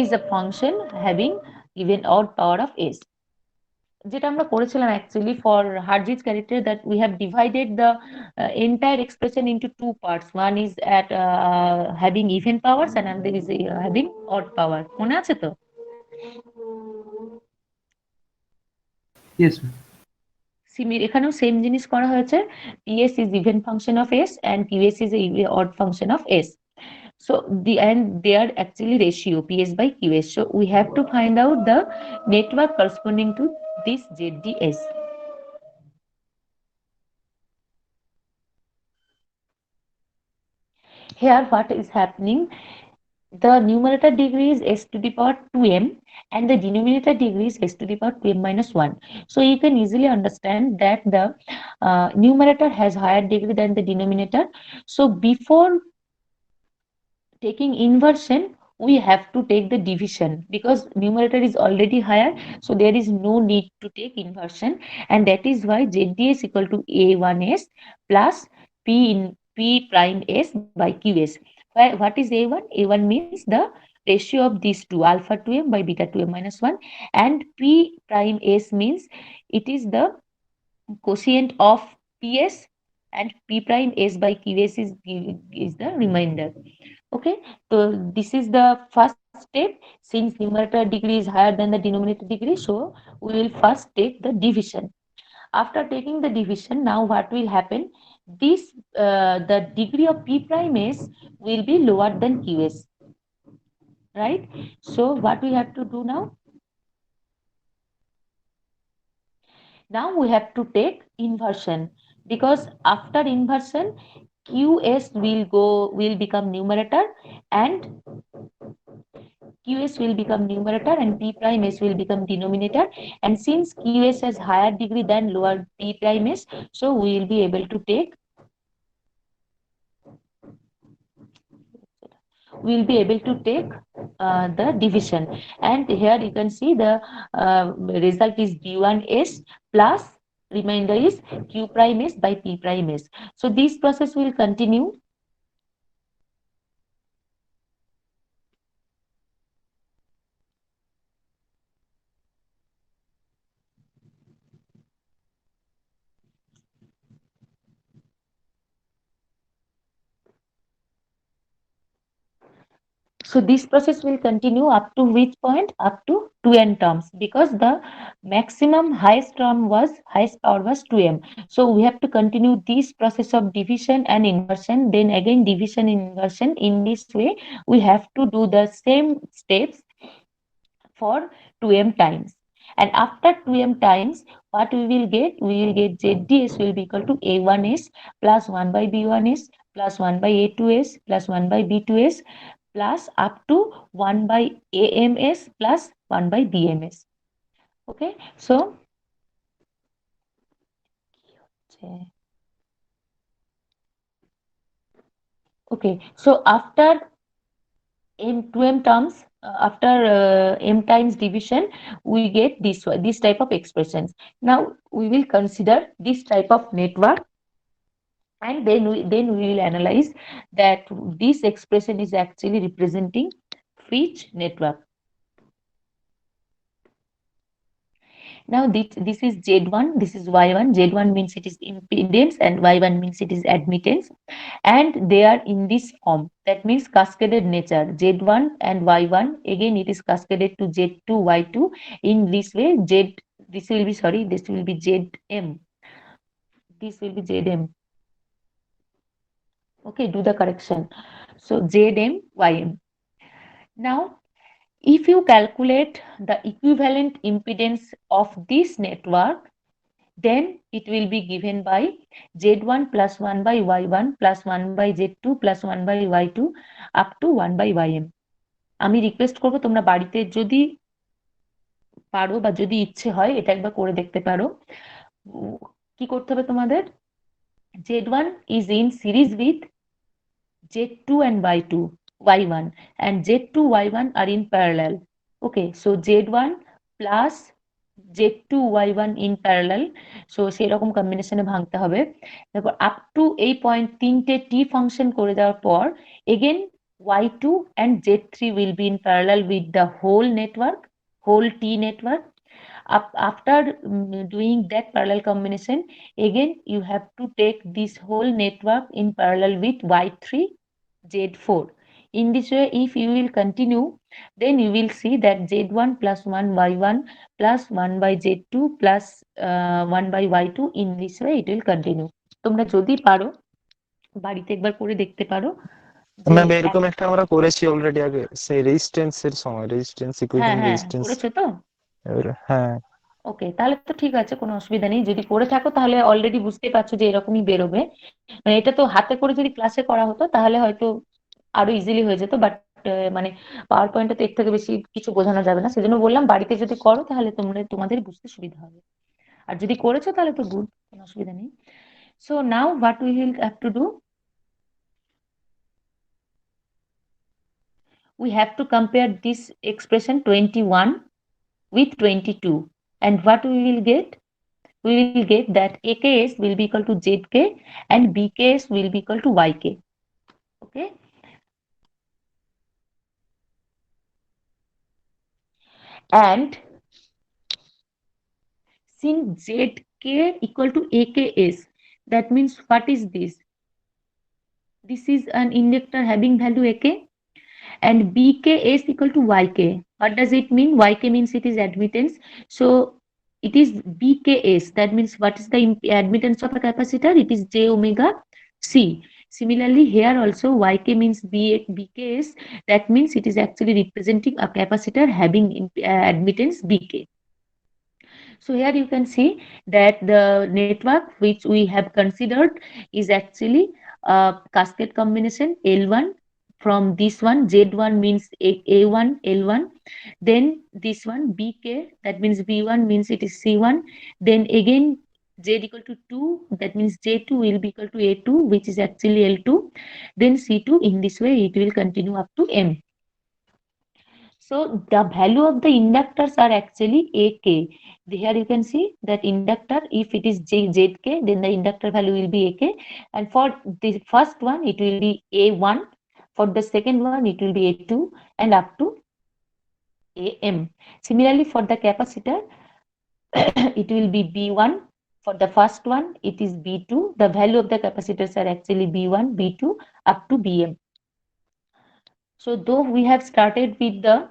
is a function having even odd power of S. যেটা আমরা করেছিলাম actually for Hardridge criteria, that we have divided the entire expression into 2 parts. One is at having even powers and another is having odd power. মনে আছে তো? Yes, ma'am. এখানেও same জিনিস করা হয়েছে, PS is even function of S and QS is a odd function of S. So they are actually ratio PS by QS. So we have to find out the network corresponding to this ZDS. Here what is happening, the numerator degree is S to the power 2m and the denominator degree is S to the power 2m minus 1. So you can easily understand that the numerator has higher degree than the denominator. So before taking inversion, we have to take the division because numerator is already higher, so there is no need to take inversion, and that is why ZDS equal to A1S plus P prime S by QS. What is A1? A1 means the ratio of these two, alpha 2m by beta 2m minus 1, and P prime S means it is the quotient of PS, and P prime S by QS is the remainder. Okay, so this is the first step. Since numerator degree is higher than the denominator degree, so we will first take the division. After taking the division, now what will happen? This the degree of P prime S will be lower than QS, right? So what we have to do now? Now we have to take inversion, because after inversion QS will become numerator and QS will become numerator and P prime S will become denominator, and since QS has higher degree than lower P prime S, so we will be able to take the division, and here you can see the result is B1S plus remainder is Q prime S by P prime S. So this process will continue. So this process will continue up to which point? Up to 2n terms, because the maximum highest power was 2m. So we have to continue this process of division and inversion, then again division and inversion. In this way, we have to do the same steps for 2m times. And after 2m times, what we will get? We will get ZDS will be equal to A1S plus 1 by B1S plus 1 by A2S plus 1 by B2S plus up to 1 by AMS plus 1 by BMS. Okay, so after m terms, after m times division, we get this type of expressions. Now we will consider this type of network, and then we will analyze that this expression is actually representing which network. Now this is Z1, this is Y1. Z1 means it is impedance and Y1 means it is admittance, and they are in this form. That means cascaded nature. Z1 and Y1, again it is cascaded to Z2, Y2. In this way, this will be ZM. This will be ZM. Okay, do the correction. So ZM, YM. Now, if you calculate the equivalent impedance of this network, then it will be given by Z1 plus 1 by Y1 plus 1 by Z2 plus 1 by Y2 up to 1 by YM. আমি request করবো তোমরা বাড়িতে যদি পারো বা যদি ইচ্ছে হয় এটা একবার করে দেখতে পারো। কি করতে হবে তোমাদের? Z1 is in series with Z2 and Y1, and Z2, Y1 are in parallel. Okay, so Z1 plus Z2, Y1 in parallel. So সেই রকম কম্বিনেশনে ভাঙতে হবে। তারপর আপ টু এই পয়েন্ট 3টে টি ফাংশন করে দেওয়ার পর again Y2 and Z3 will be in parallel with the whole T network. After doing that parallel combination, again you have to take this whole network in parallel with Y3, Z4. In this way, if you will continue, then you will see that Z1 plus 1 Y1 plus 1 by Z2 plus 1 by Y2. In this way, it will continue. তোমরা যদি পারো বাড়িতে একবার করে দেখতে পারো। Ma'am এরকম একটা আমরা করেছি অলরেডি আগে, সেই রেজিস্ট্যান্সের সময়, রেজিস্ট্যান্স ইকুইভ্যালেন্ট রেজিস্ট্যান্স করেছো তো? হ্যাঁ। ওকে, তাহলে তো ঠিক আছে, কোনো অসুবিধা নেই। যদি করে থাকো তাহলে অলরেডি বুঝতে পারছো যে এরকমই বেরোবে। মানে এটা তো হাতে করে যদি ক্লাসে করা হতো তাহলে হয়তো আরো ইজিলি হয়ে যেত, বাট মানে পাওয়ার পয়েন্টে তো এর থেকে বেশি কিছু বোঝানো যাবে না, সেজন্য বললাম বাড়িতে যদি করো তাহলে তোমাদের বুঝতে সুবিধা হবে। আর যদি করেছো তাহলে তো গুড, কোনো অসুবিধা নেই। So now what we will have to do, we have to compare this expression 21 with 22, and what we will get? We will get that AKS will be equal to ZK and BKS will be equal to YK. Okay. And since ZK equal to AKS, that means what is this? This is an inductor having value AK, and BKS equal to YK. What does it mean? YK means it is admittance. So it is BKS. That means what is the admittance of a capacitor? It is J omega C. Similarly, here also YK means BKS. That means it is actually representing a capacitor having admittance BK. So here you can see that the network which we have considered is actually a cascade combination L1. From this one, Z1 means A1, L1. Then this one, BK, that means B1 means it is C1. Then again, Z equal to 2, that means J2 will be equal to A2, which is actually L2. Then C2, in this way, it will continue up to M. So the value of the inductors are actually AK. Here you can see that inductor, if it is ZK, then the inductor value will be AK. And for the first one, it will be A1. For the second one, it will be A2 and up to AM. Similarly, for the capacitor, it will be B1. For the first one, it is B2. The value of the capacitors are actually B1, B2 up to BM. So though we have started with the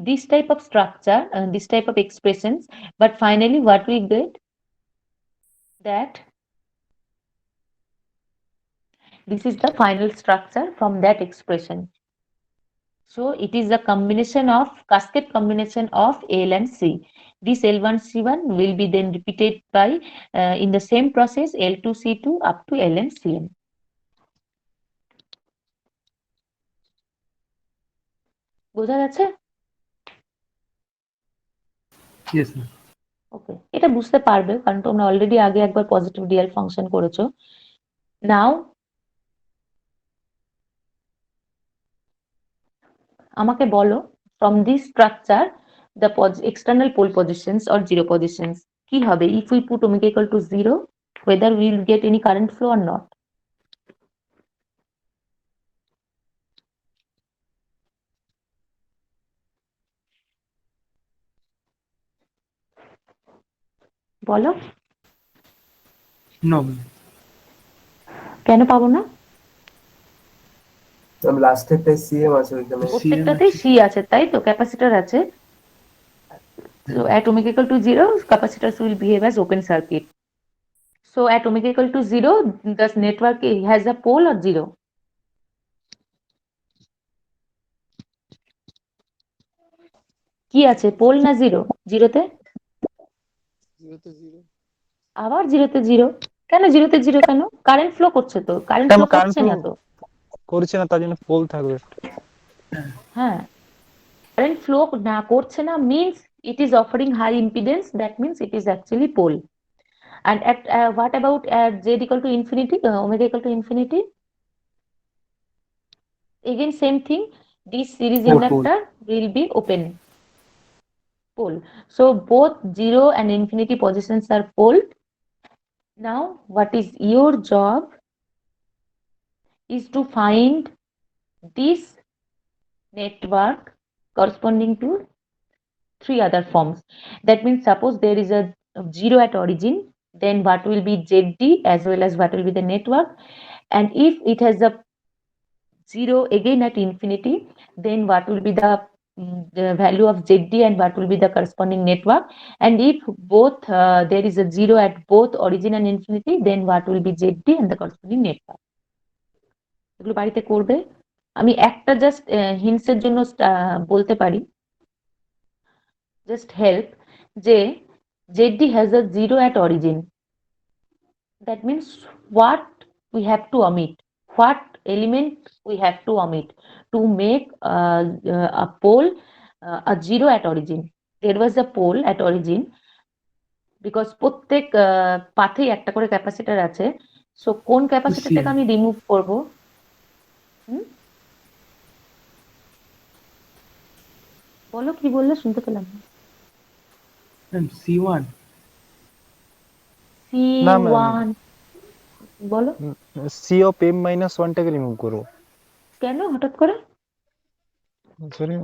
this type of structure and this type of expressions, but finally what we get, that this is the final structure from that expression. So it is a combination of cascade combination of L and C. This L1 C1 will be then repeated by in the same process L2 C2 up to Ln Cn. বোঝা যাচ্ছে? Yes, ma'am. ওকে, এটা বুঝতে পারবে কারণ তোমরা already আগে একবার positive real function করেছো। নাও আমাকে বলো, from this structure the external pole positions or zero positions কি হবে if we put omega equal to 0, whether we will get any current flow or not? বলো। No, ma'am. কেন পাবো না? লাস্টেরটাই সিএম আছে ওইখানে। প্রত্যেকটাতেই সি আছে, তাই তো, ক্যাপাসিটর আছে। So at omega equal to 0, capacitors will behave as open circuit. So at omega equal to 0, the network has a pole or 0? কি আছে, পোল না জিরো? জিরোতে আবার জিরোতে জিরো কেন? জিরোতে জিরো কেন? কারেন্ট ফ্লো করছে তো, কারেন্ট ফ্লো করছে না তো, করছে না, তার জন্য পোল থাকবে। হ্যাঁ, কারেন্ট ফ্লো না করছে না means it is offering high impedance, that means it is actually pole. And at what about at z equal to infinity, omega equal to infinity? Again same thing, this series inductor will be open pole. So both 0 and infinity positions are pole. Now what is your job is to find this network corresponding to 3 other forms. That means suppose there is a 0 at origin, then what will be ZD as well as what will be the network, and if it has a 0 again at infinity, then what will be the value of ZD and what will be the corresponding network, and if both there is a 0 at both origin and infinity, then what will be ZD and the corresponding network. এগুলো বাড়িতে করবে। আমি একটা just হিন্টসের জন্য বলতে পারি, just help, যে ZD has a 0 at origin, that means what we have to omit, what element we have to omit to make a pole a 0 at origin. There was a pole at origin because প্রত্যেক পাথেই একটা করে capacitor আছে, so কোন ক্যাপাসিটরটাকে আমি remove করব? বলো কি বললে, শুনতে পেলাম না। ম্যাম C1 না ম্যাম, C1 বলো সি অফ এম মাইনাস ওয়ানটাকে রিমুভ করবো। কেন হঠাৎ করে? সরি,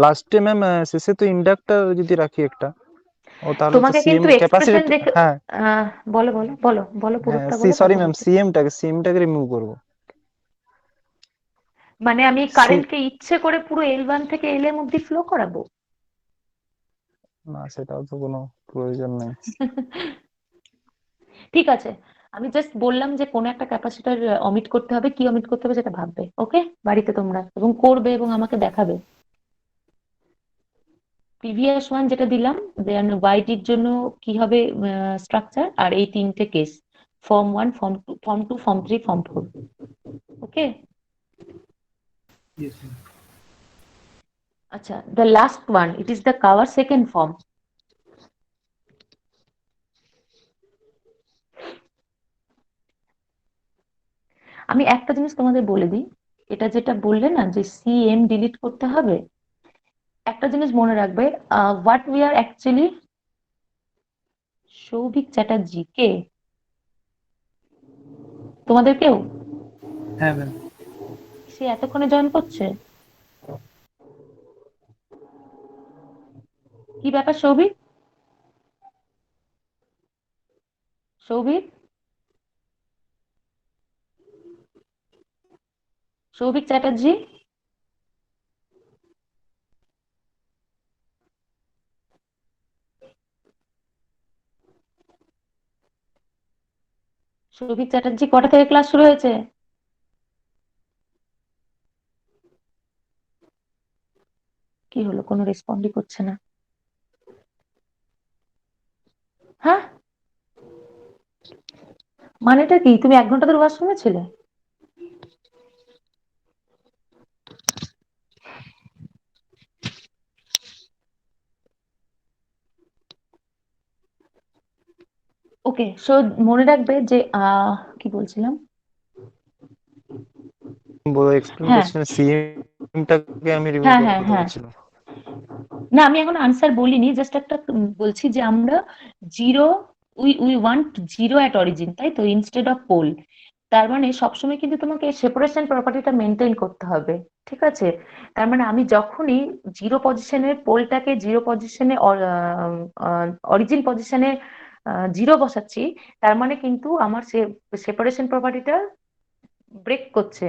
লাস্টে ম্যাম শেষে তো ইন্ডাক্টর যদি রাখি একটা, ও তাহলে তো তোমাকে সিএম কিন্তু ক্যাপাসিটি, এক্সপ্রেশন দেখে হ্যাঁ বলো বলো বলো বলো হ্যাঁ পুরোটা বলো, সরি তারপর ম্যাম, বলছি। সিএমটাকে রিমুভ করবো। মানে আমি কারেন্টকে ইচ্ছে করে পুরো L1 থেকে LM অব্দি ফ্লো করাবো? না, সেটাও তো কোনো প্রয়োজন নেই। ঠিক আছে, আমি জাস্ট বললাম যে কোন একটা ক্যাপাসিটর অমিট করতে হবে, কি অমিট করতে হবে সেটা ভাববে, ওকে, বাড়িতে তোমরা, এবং করবে এবং আমাকে দেখাবে। প্রিভিয়াস ওয়ান যেটা দিলাম, দেন ওয়াইটির জন্য কি হবে স্ট্রাকচার, আর এই তিনটে case, form 1, form 2, form 3, form 4, ওকে। Yes, ma'am. আচ্ছা, the last one, it is the cover second form. আমি একটা জিনিস তোমাদের বলে দিই, এটা যেটা বললে না যে CM ডিলিট করতে হবে, একটা জিনিস মনে রাখবে, what we are actually, Souvik Chatterjee কে? তোমাদের কেউ? হ্যাঁ ম্যাম। সে এতক্ষণে জয়েন করছে, কি ব্যাপার সৌভিক? সৌভিক সৌভিক চ্যাটার্জি, সৌভিক চ্যাটার্জি, কটা থেকে ক্লাস শুরু হয়েছে? কি হলো, কোনো রেসপন্ডই করছে না? হ্যাঁ, মানেটা কি? তুমি 1 ঘন্টা ধরে ওয়াজ শুনেছিলে? ওকে, সো মনে রাখবে যে কি বলছিলাম, এক্সপ্লেন হ্যাঁ করছিলেন সিএমটাকে আমি রিমুভ হ্যাঁ করার হ্যাঁ কথা হ্যাঁ, বলছিলাম। না আমি এখন আনসার বলিনি, জাস্ট একটা বলছি যে আমরা zero, we want zero at origin, তাই তো, ইনস্টেড অফ পোল। তার মানে সবসময় কিন্তু তোমাকে সেপারেশন প্রপার্টিটা মেনটেন করতে হবে, ঠিক আছে? তার মানে আমি যখনই জিরো পজিশনের পোলটাকে জিরো পজিশনে, অরিজিন পজিশনে জিরো বসাচ্ছি, তার মানে কিন্তু আমার সেপারেশন প্রপার্টিটা ব্রেক করছে।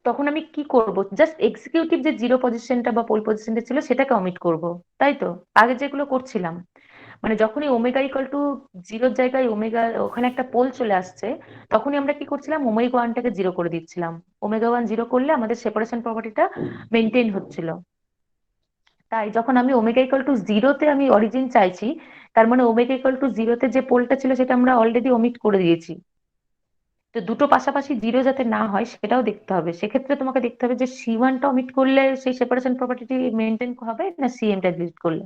তখন আমি কি করব? জাস্ট এক্সিকিউটিভ যে জিরো পজিশনটা বা পোল পজিশনটা ছিল সেটাকে অমিট করব, তাই তো, আগে যেগুলো করছিলাম। মানে যখনই ওমেগা ইকুয়াল টু জিরোর জায়গায় ওমেগা, ওখানে একটা পোল চলে আসছে, তখনই আমরা কি করছিলাম, ওমেগা ওয়ানটাকে জিরো করে দিচ্ছিলাম। ওমেগা ওয়ান জিরো করলে আমাদের সেপারেশন প্রপার্টিটা মেনটেন হচ্ছিল। তাই যখন আমি ওমেগা ইকুয়াল টু জিরোতে আমি অরিজিন চাইছি, তার মানে ওমেগা ইকুয়াল টু জিরোতে যে পোলটা ছিল সেটা আমরা অলরেডি ওমিট করে দিয়েছি। তো দুটো পাশাপাশি জিরো যাতে না হয় সেটাও দেখতে হবে। সেক্ষেত্রে তোমাকে দেখতে হবে যে C1টা অমিট করলে সেই সেপারেশন প্রপার্টিটি মেনটেন হবে, না CMটা ডিলিট করলে।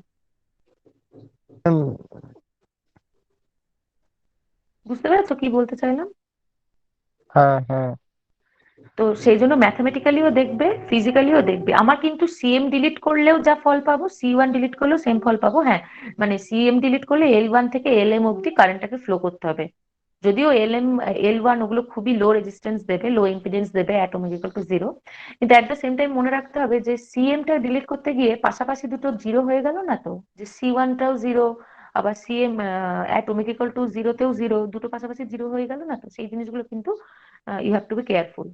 বুঝতে পেরেছো কি বলতে চাইলাম? হ্যাঁ হ্যাঁ, তো সেই জন্য ম্যাথমেটিক্যালিও দেখবে, ফিজিক্যালিও দেখবে। আমার কিন্তু CM ডিলিট করলেও যা ফল পাবো, C1 ডিলিট করলেও সেম ফল পাবো। হ্যাঁ, মানে CM ডিলিট করলে L1 থেকে LM অব্দি কারেন্টটাকে ফ্লো করতে হবে। যদিও L1 ওগুলো খুবই লো রেজিস্ট্যান্স দেবে, লো ইম্পিডেন্স দেবে, অ্যাটমিক ইকুয়াল টু জিরো। কিন্তু অ্যাট দ্য সেম টাইম মনে রাখতে হবে যে CMটা ডিলিট করতে গিয়ে পাশাপাশি দুটো জিরো হয়ে গেল না তো, যে C1টাও জিরো, আবার CM অ্যাটমিক ইকুয়াল টু জিরোতেও জিরো, দুটো পাশাপাশি জিরো হয়ে গেল না তো, সেই জিনিসগুলো কিন্তু you have to be careful.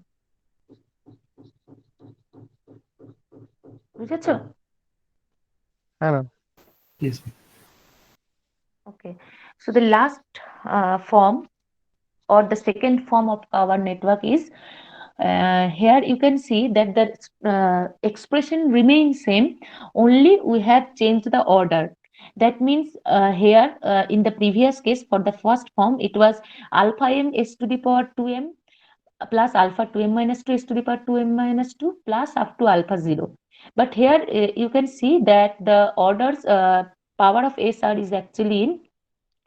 বুঝেছো? হ্যাঁ ma'am. Yes, ma'am. Okay, so the last form or the second form of our network is, here you can see that the expression remains same, only we have changed the order. That means here in the previous case, for the first form, it was alpha m s to the power 2m plus alpha 2m minus 2 s to the power 2m minus 2 plus up to alpha 0. But here you can see that the orders power of SR is actually in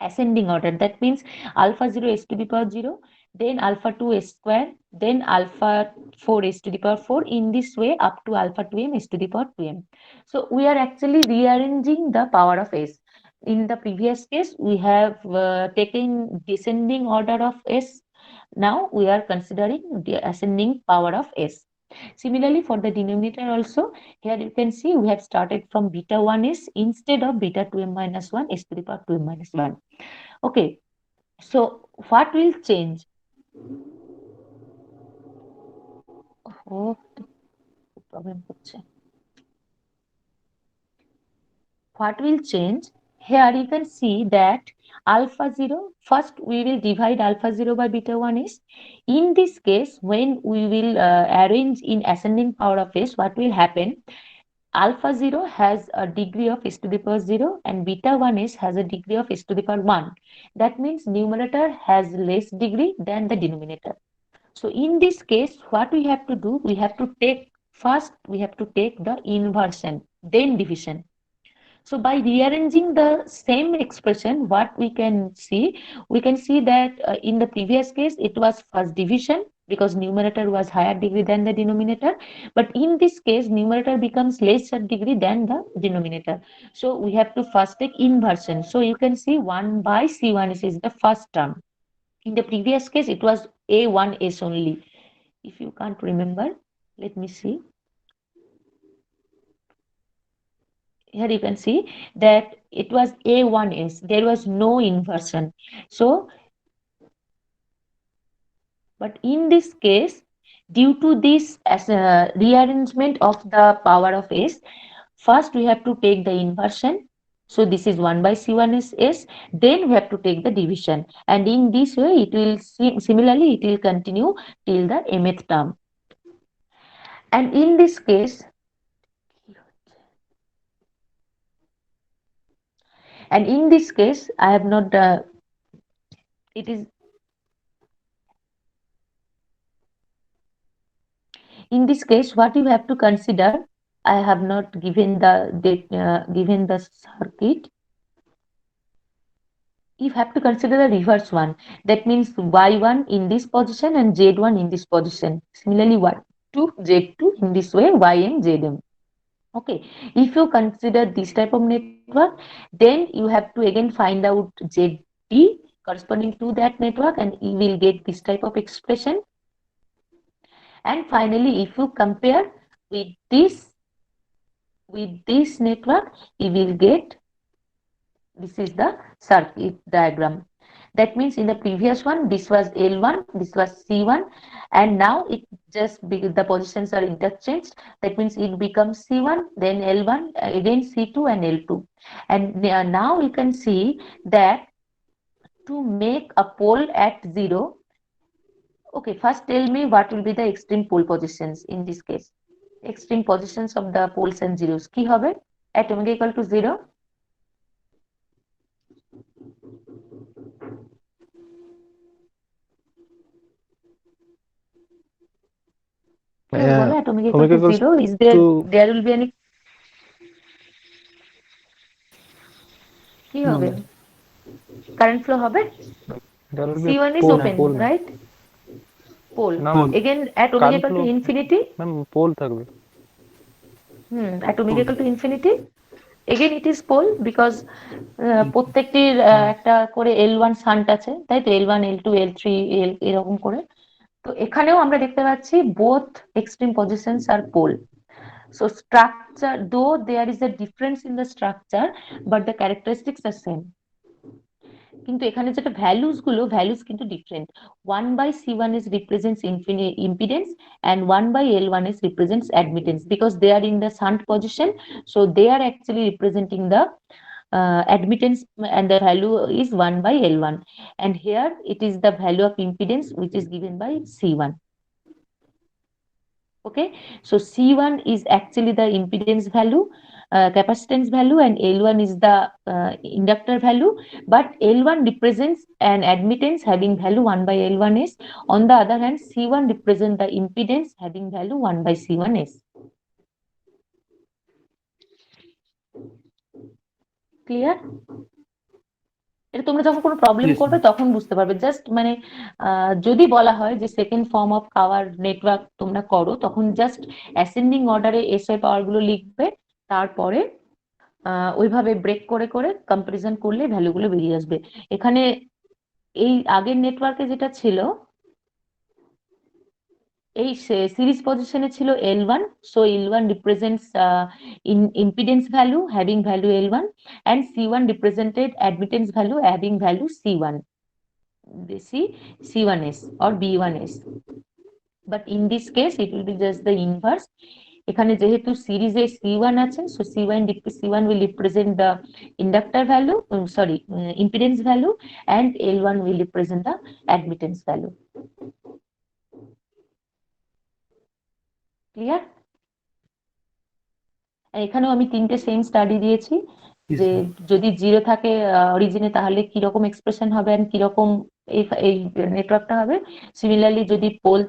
ascending order. That means alpha 0 s to the power 0, then alpha 2 s square, then alpha 4 s to the power 4, in this way up to alpha 2m s to the power 2m. So we are actually rearranging the power of s. In the previous case, we have taken descending order of s. Now we are considering the ascending power of s. Similarly, for the denominator also, here you can see we have started from beta 1s instead of beta 2m minus 1 s to the power 2m minus 1. Okay, so what will change? Oh, problem হচ্ছে। What will change? Here you can see that alpha 0, first we will divide alpha 0 by beta 1s. In this case, when we will arrange in ascending power of s, what will happen? Alpha 0 has a degree of s to the power 0 and beta 1s has a degree of s to the power 1. That means numerator has less degree than the denominator. So in this case, what we have to do, we have to take the inversion, then division. So by rearranging the same expression, what we can see that in the previous case, it was first division because numerator was higher degree than the denominator. But in this case, numerator becomes lesser degree than the denominator. So we have to first take inversion. So you can see 1 by C1 is the first term. In the previous case, it was A1S only. If you can't remember, let me see. Here you can see that it was A1S. There was no inversion. So, but in this case, due to this as a rearrangement of the power of S, first we have to take the inversion. So this is 1 by C1 is S. Then we have to take the division. And in this way, it will similarly, it will continue till the mth term. And in this case, I have not, it is, in this case, what you have to consider, I have not given the circuit. You have to consider the reverse one. That means y1 in this position and z1 in this position. Similarly, y2, z2 in this way, ym, zm. Okay, if you consider this type of network, then you have to again find out ZD corresponding to that network and you will get this type of expression. And finally, if you compare with this network, you will get, this is the circuit diagram. That means in the previous one, this was L1, this was C1, and now it just the positions are interchanged. That means it becomes C1, then L1, again C2 and L2. And now you can see that to make a pole at 0, okay, first tell me what will be the extreme pole positions in this case. Extreme positions of the poles and zeros. Ki hobe? At omega equal to 0. At omega equal to 0, is there will be any? Ki hobe? Current flow hobe? C1 is open, right? Pole. Again, at omega equal to infinity. Pole থাকবে। At omega equal to infinity. Again, it is pole because প্রত্যেকটির একটা করে L1 shunt আছে, তাই তো L1, L2, L3, L এরকম করে। তো এখানেও আমরা দেখতে পাচ্ছি both extreme positions are pole. So structure, though there is a difference in the structure, but the characteristics are same. কিন্তু এখানে যেটা values কিন্তু different. 1 by C1 is represents impedance and 1 by L1 is represents admittance because they are in the shunt position. So they are actually representing the admittance and the value is 1 by L1. And here it is the value of impedance which is given by C1. Okay, so C1 is actually the impedance value, capacitance value, and L1 is the inductor value, but L1 represents an admittance having value 1 by L1s. On the other hand, C1 represents the impedance having value 1 by C1s. Clear? এটা তোমরা যখন কোনো problem Yes, করবে ma'am. তখন বুঝতে পারবে। Just মানে যদি বলা হয় যে second form of power network তোমরা করো, তখন জাস্ট অ্যাসেন্ডিং অর্ডারে এসআই পাওয়ার গুলো লিখবে, তারপরে ওইভাবে ব্রেক করে করে কম্পারিজন করলে ভ্যালুগুলো বেরিয়ে আসবে। এখানে এই আগের নেটওয়ার্কে যেটা ছিল, এই সিরিজ পজিশনে ছিল L1, so L1 represents impedance value having value L1, and C1 represented admittance value having value C1, C1s or B1s. But in this case it will be just the inverse. এখানে যেহেতু সিরিজে C1 আছে, so C1 will represent the inductor value, impedance value, and L1 will represent the admittance value. Clear? এখানেও আমি তিনটে same study দিয়েছি, Yes, যে ma'am. যদি জিরো থাকে অরিজিনে তাহলে কিরকম এক্সপ্রেশন হবে আর কিরকম এই নেটওয়ার্কটা হবে। সিমিলারলি যদি পোল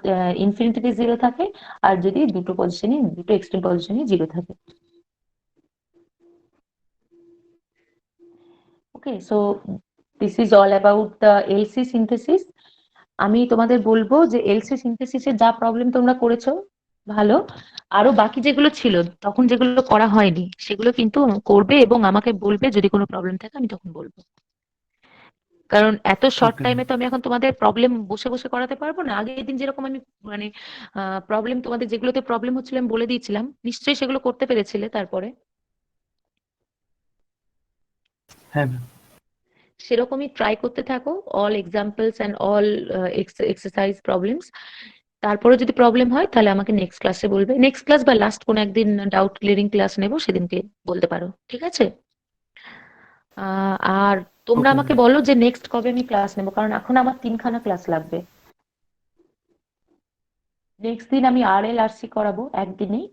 ইনফিনিটিতে জিরো থাকে, আর যদি দুটো এক্সট্রিম পজিশনে জিরো থাকে। Okay, so this is all about the LC synthesis. আমি তোমাদের বলবো যে এলসি সিনথেসিসের যা প্রবলেম তোমরা করেছো ভালো, আরো বাকি যেগুলো ছিল তখন যেগুলো করা হয়নি সেগুলো কিন্তু করবে, এবং আমাকে বলবে যদি কোনো প্রবলেম থাকে, আমি তখন বলবো। কারণ এত শর্ট Okay, টাইমে ma'am. তো আমি এখন তোমাদের প্রবলেম বসে বসে করাতে পারবো না। আগের দিন যেরকম আমি মানে প্রবলেম তোমাদের যেগুলোতে প্রবলেম হচ্ছিল আমি বলে দিয়েছিলাম, নিশ্চয়ই সেগুলো করতে পেরেছিলে। তারপরে হ্যাঁ, ম্যাম. সেরকমই ট্রাই করতে থাকো, all examples and all exercise problems. তারপরে যদি প্রবলেম হয় তাহলে আমাকে নেক্সট ক্লাসে বলবে, নেক্সট ক্লাস বা লাস্ট কোন একদিন ডাউট ক্লিয়ারিং ক্লাস নেবো, সেদিনকে বলতে পারো, ঠিক আছে? আর তোমরা Okay, আমাকে ma'am. বলো যে নেক্সট কবে আমি ক্লাস নেবো, কারণ এখন আমার 3খানা ক্লাস লাগবে। নেক্সট দিন আমি RLRC করাবো একদিনেই,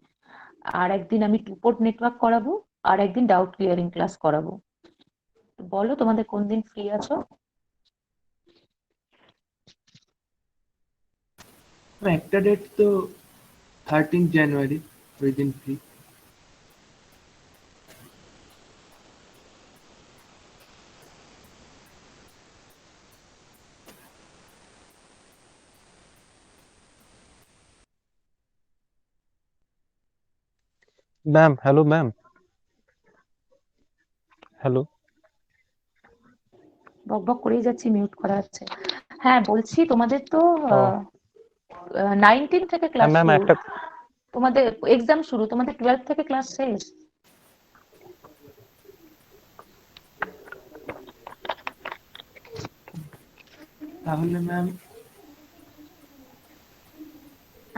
আর একদিন আমি টু পোর্ট নেটওয়ার্ক করাবো, আর একদিন ডাউট ক্লিয়ারিং ক্লাস করাবো। তো বলো তোমাদের কোন দিন ফ্রি আছো? একটা ডেট তো 13 জানুয়ারি, ওই দিন free. Ma'am, hello ma'am, hello. বক বক করেই যাচ্ছি, মিউট করা আছে। হ্যাঁ বলছি, তোমাদের তো ও 19 থেকে হ্যাঁ ক্লাস ম্যাম, শুরু, একটা তোমাদের এক্সাম শুরু, তোমাদের 12 থেকে ক্লাস শেষ। তাহলে ম্যাম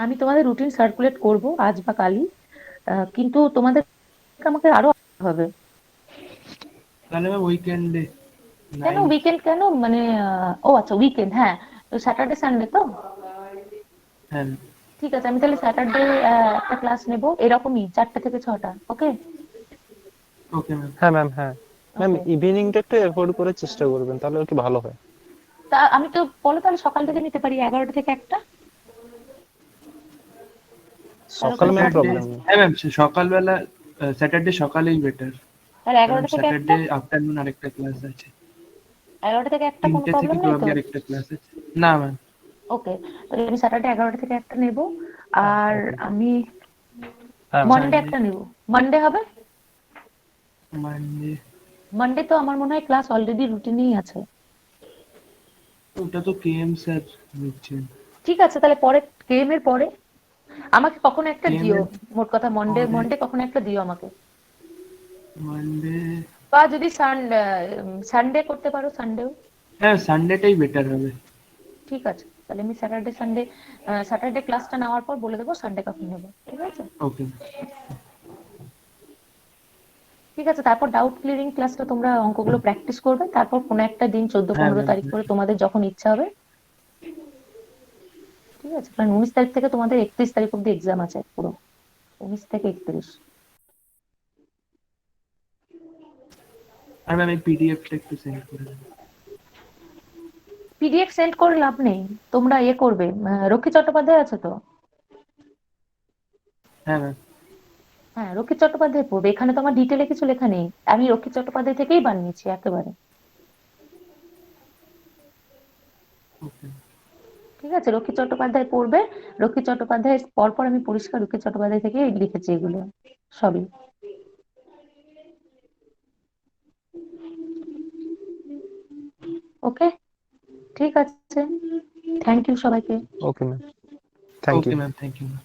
আমি তোমাদের রুটিন সার্কুলেট করব আজ বা কালই, কিন্তু তোমাদের আমাকে আরো আসতে হবে। তাহলে ম্যাম উইকেন্ডে কেন 9। উইকেন্ড কেন, মানে ও আচ্ছা উইকেন্ড, হ্যাঁ। তো স্যাটারডে সানডে তো হ্যাঁ, ঠিক আছে, আমি তাহলে স্যাটারডে একটা ক্লাস নেব, এরকমই 4টে থেকে 6টা। ওকে ওকে ম্যাম. হ্যাঁ ম্যাম, হ্যাঁ ম্যাম, ওকে। ইভিনিংটা একটু অ্যাভয়েড করার চেষ্টা করবেন, তাহলে একটু ভালো হয়। তা আমি তো বলো তাহলে সকাল থেকে নিতে পারি 11টা থেকে 1টা। সকাল ম্যাম স্যাটারডে, প্রবলেম নেই। হ্যাঁ ম্যাম, সকালবেলা স্যাটারডে সকালেই বেটার, তাহলে কারণ 11টা থেকে 1টা, স্যাটারডে আফটারনুন আরেকটা ক্লাস আছে, 11টা থেকে 1টা, কোনো 3টে থেকে প্রবলেম নেই তো? প্রবাবলি আরেকটা ক্লাস আছে। না ম্যাম. ওকে, তাহলে আমি স্যাটারডে 11টা থেকে 1টা নেব, আর আমি হ্যাঁ মন্ডে Sunday, একটা নেব। মন্ডে হবে? মানডে মন্ডে তো আমার মনে হয় ক্লাস অলরেডি রুটিনেই আছে। ওটা তো কেএম স্যার নিচ্ছেন। ঠিক আছে, তাহলে পরে কেএম এর পরে আমাকে কখনো একটা কেএম দিও, এর মোট কথা মন্ডে পরে মন্ডে কখনো একটা দিও আমাকে, মানডে, বা যদি সানডে করতে পারো সানডেও হ্যাঁ সানডেটাই বেটার হবে। ঠিক আছে। তাহলে আমি স্যাটারডে ক্লাসটা নেওয়ার পর বলে দেবো সানডে কখন নেবো, ঠিক আছে? ওকে. ঠিক আছে, তারপর ডাউট ক্লিয়ারিং ক্লাসটা তোমরা অঙ্কগুলো প্র্যাকটিস করবে, তারপর কোনো একটা দিন 14 হ্যাঁ 15 ম্যাম. তারিখ করে তোমাদের যখন ইচ্ছা হবে, ঠিক আছে? কারণ 19 তারিখ থেকে তোমাদের 31 তারিখ অব্দি এক্সাম আছে, পুরো 19 থেকে 31। আর ম্যাম এই পিডিএফটা একটু সেন্ড করে দেবেন। পিডিএফ সেন্ড করে লাভ নেই, তোমরা করবে, রক্ষিত চট্টোপাধ্যায় আছে তো? হ্যাঁ ম্যাম. হ্যাঁ, রক্ষিত চট্টোপাধ্যায় পড়বে, এখানে তো আমার ডিটেলে কিছু লেখা নেই, আমি রক্ষিত চট্টোপাধ্যায় থেকেই বানিয়েছি একেবারে। ওকে ঠিক আছে, রক্ষিত চট্টোপাধ্যায় পড়বে, রক্ষিত চট্টোপাধ্যায়ের পরপর আমি পরিষ্কার রক্ষিত চট্টোপাধ্যায় থেকে লিখেছি এগুলো সবই। ওকে, ঠিক আছে, থ্যাংক ইউ সবাইকে। Okay ma'am, thank okay you. Ma'am, thank you ma'am.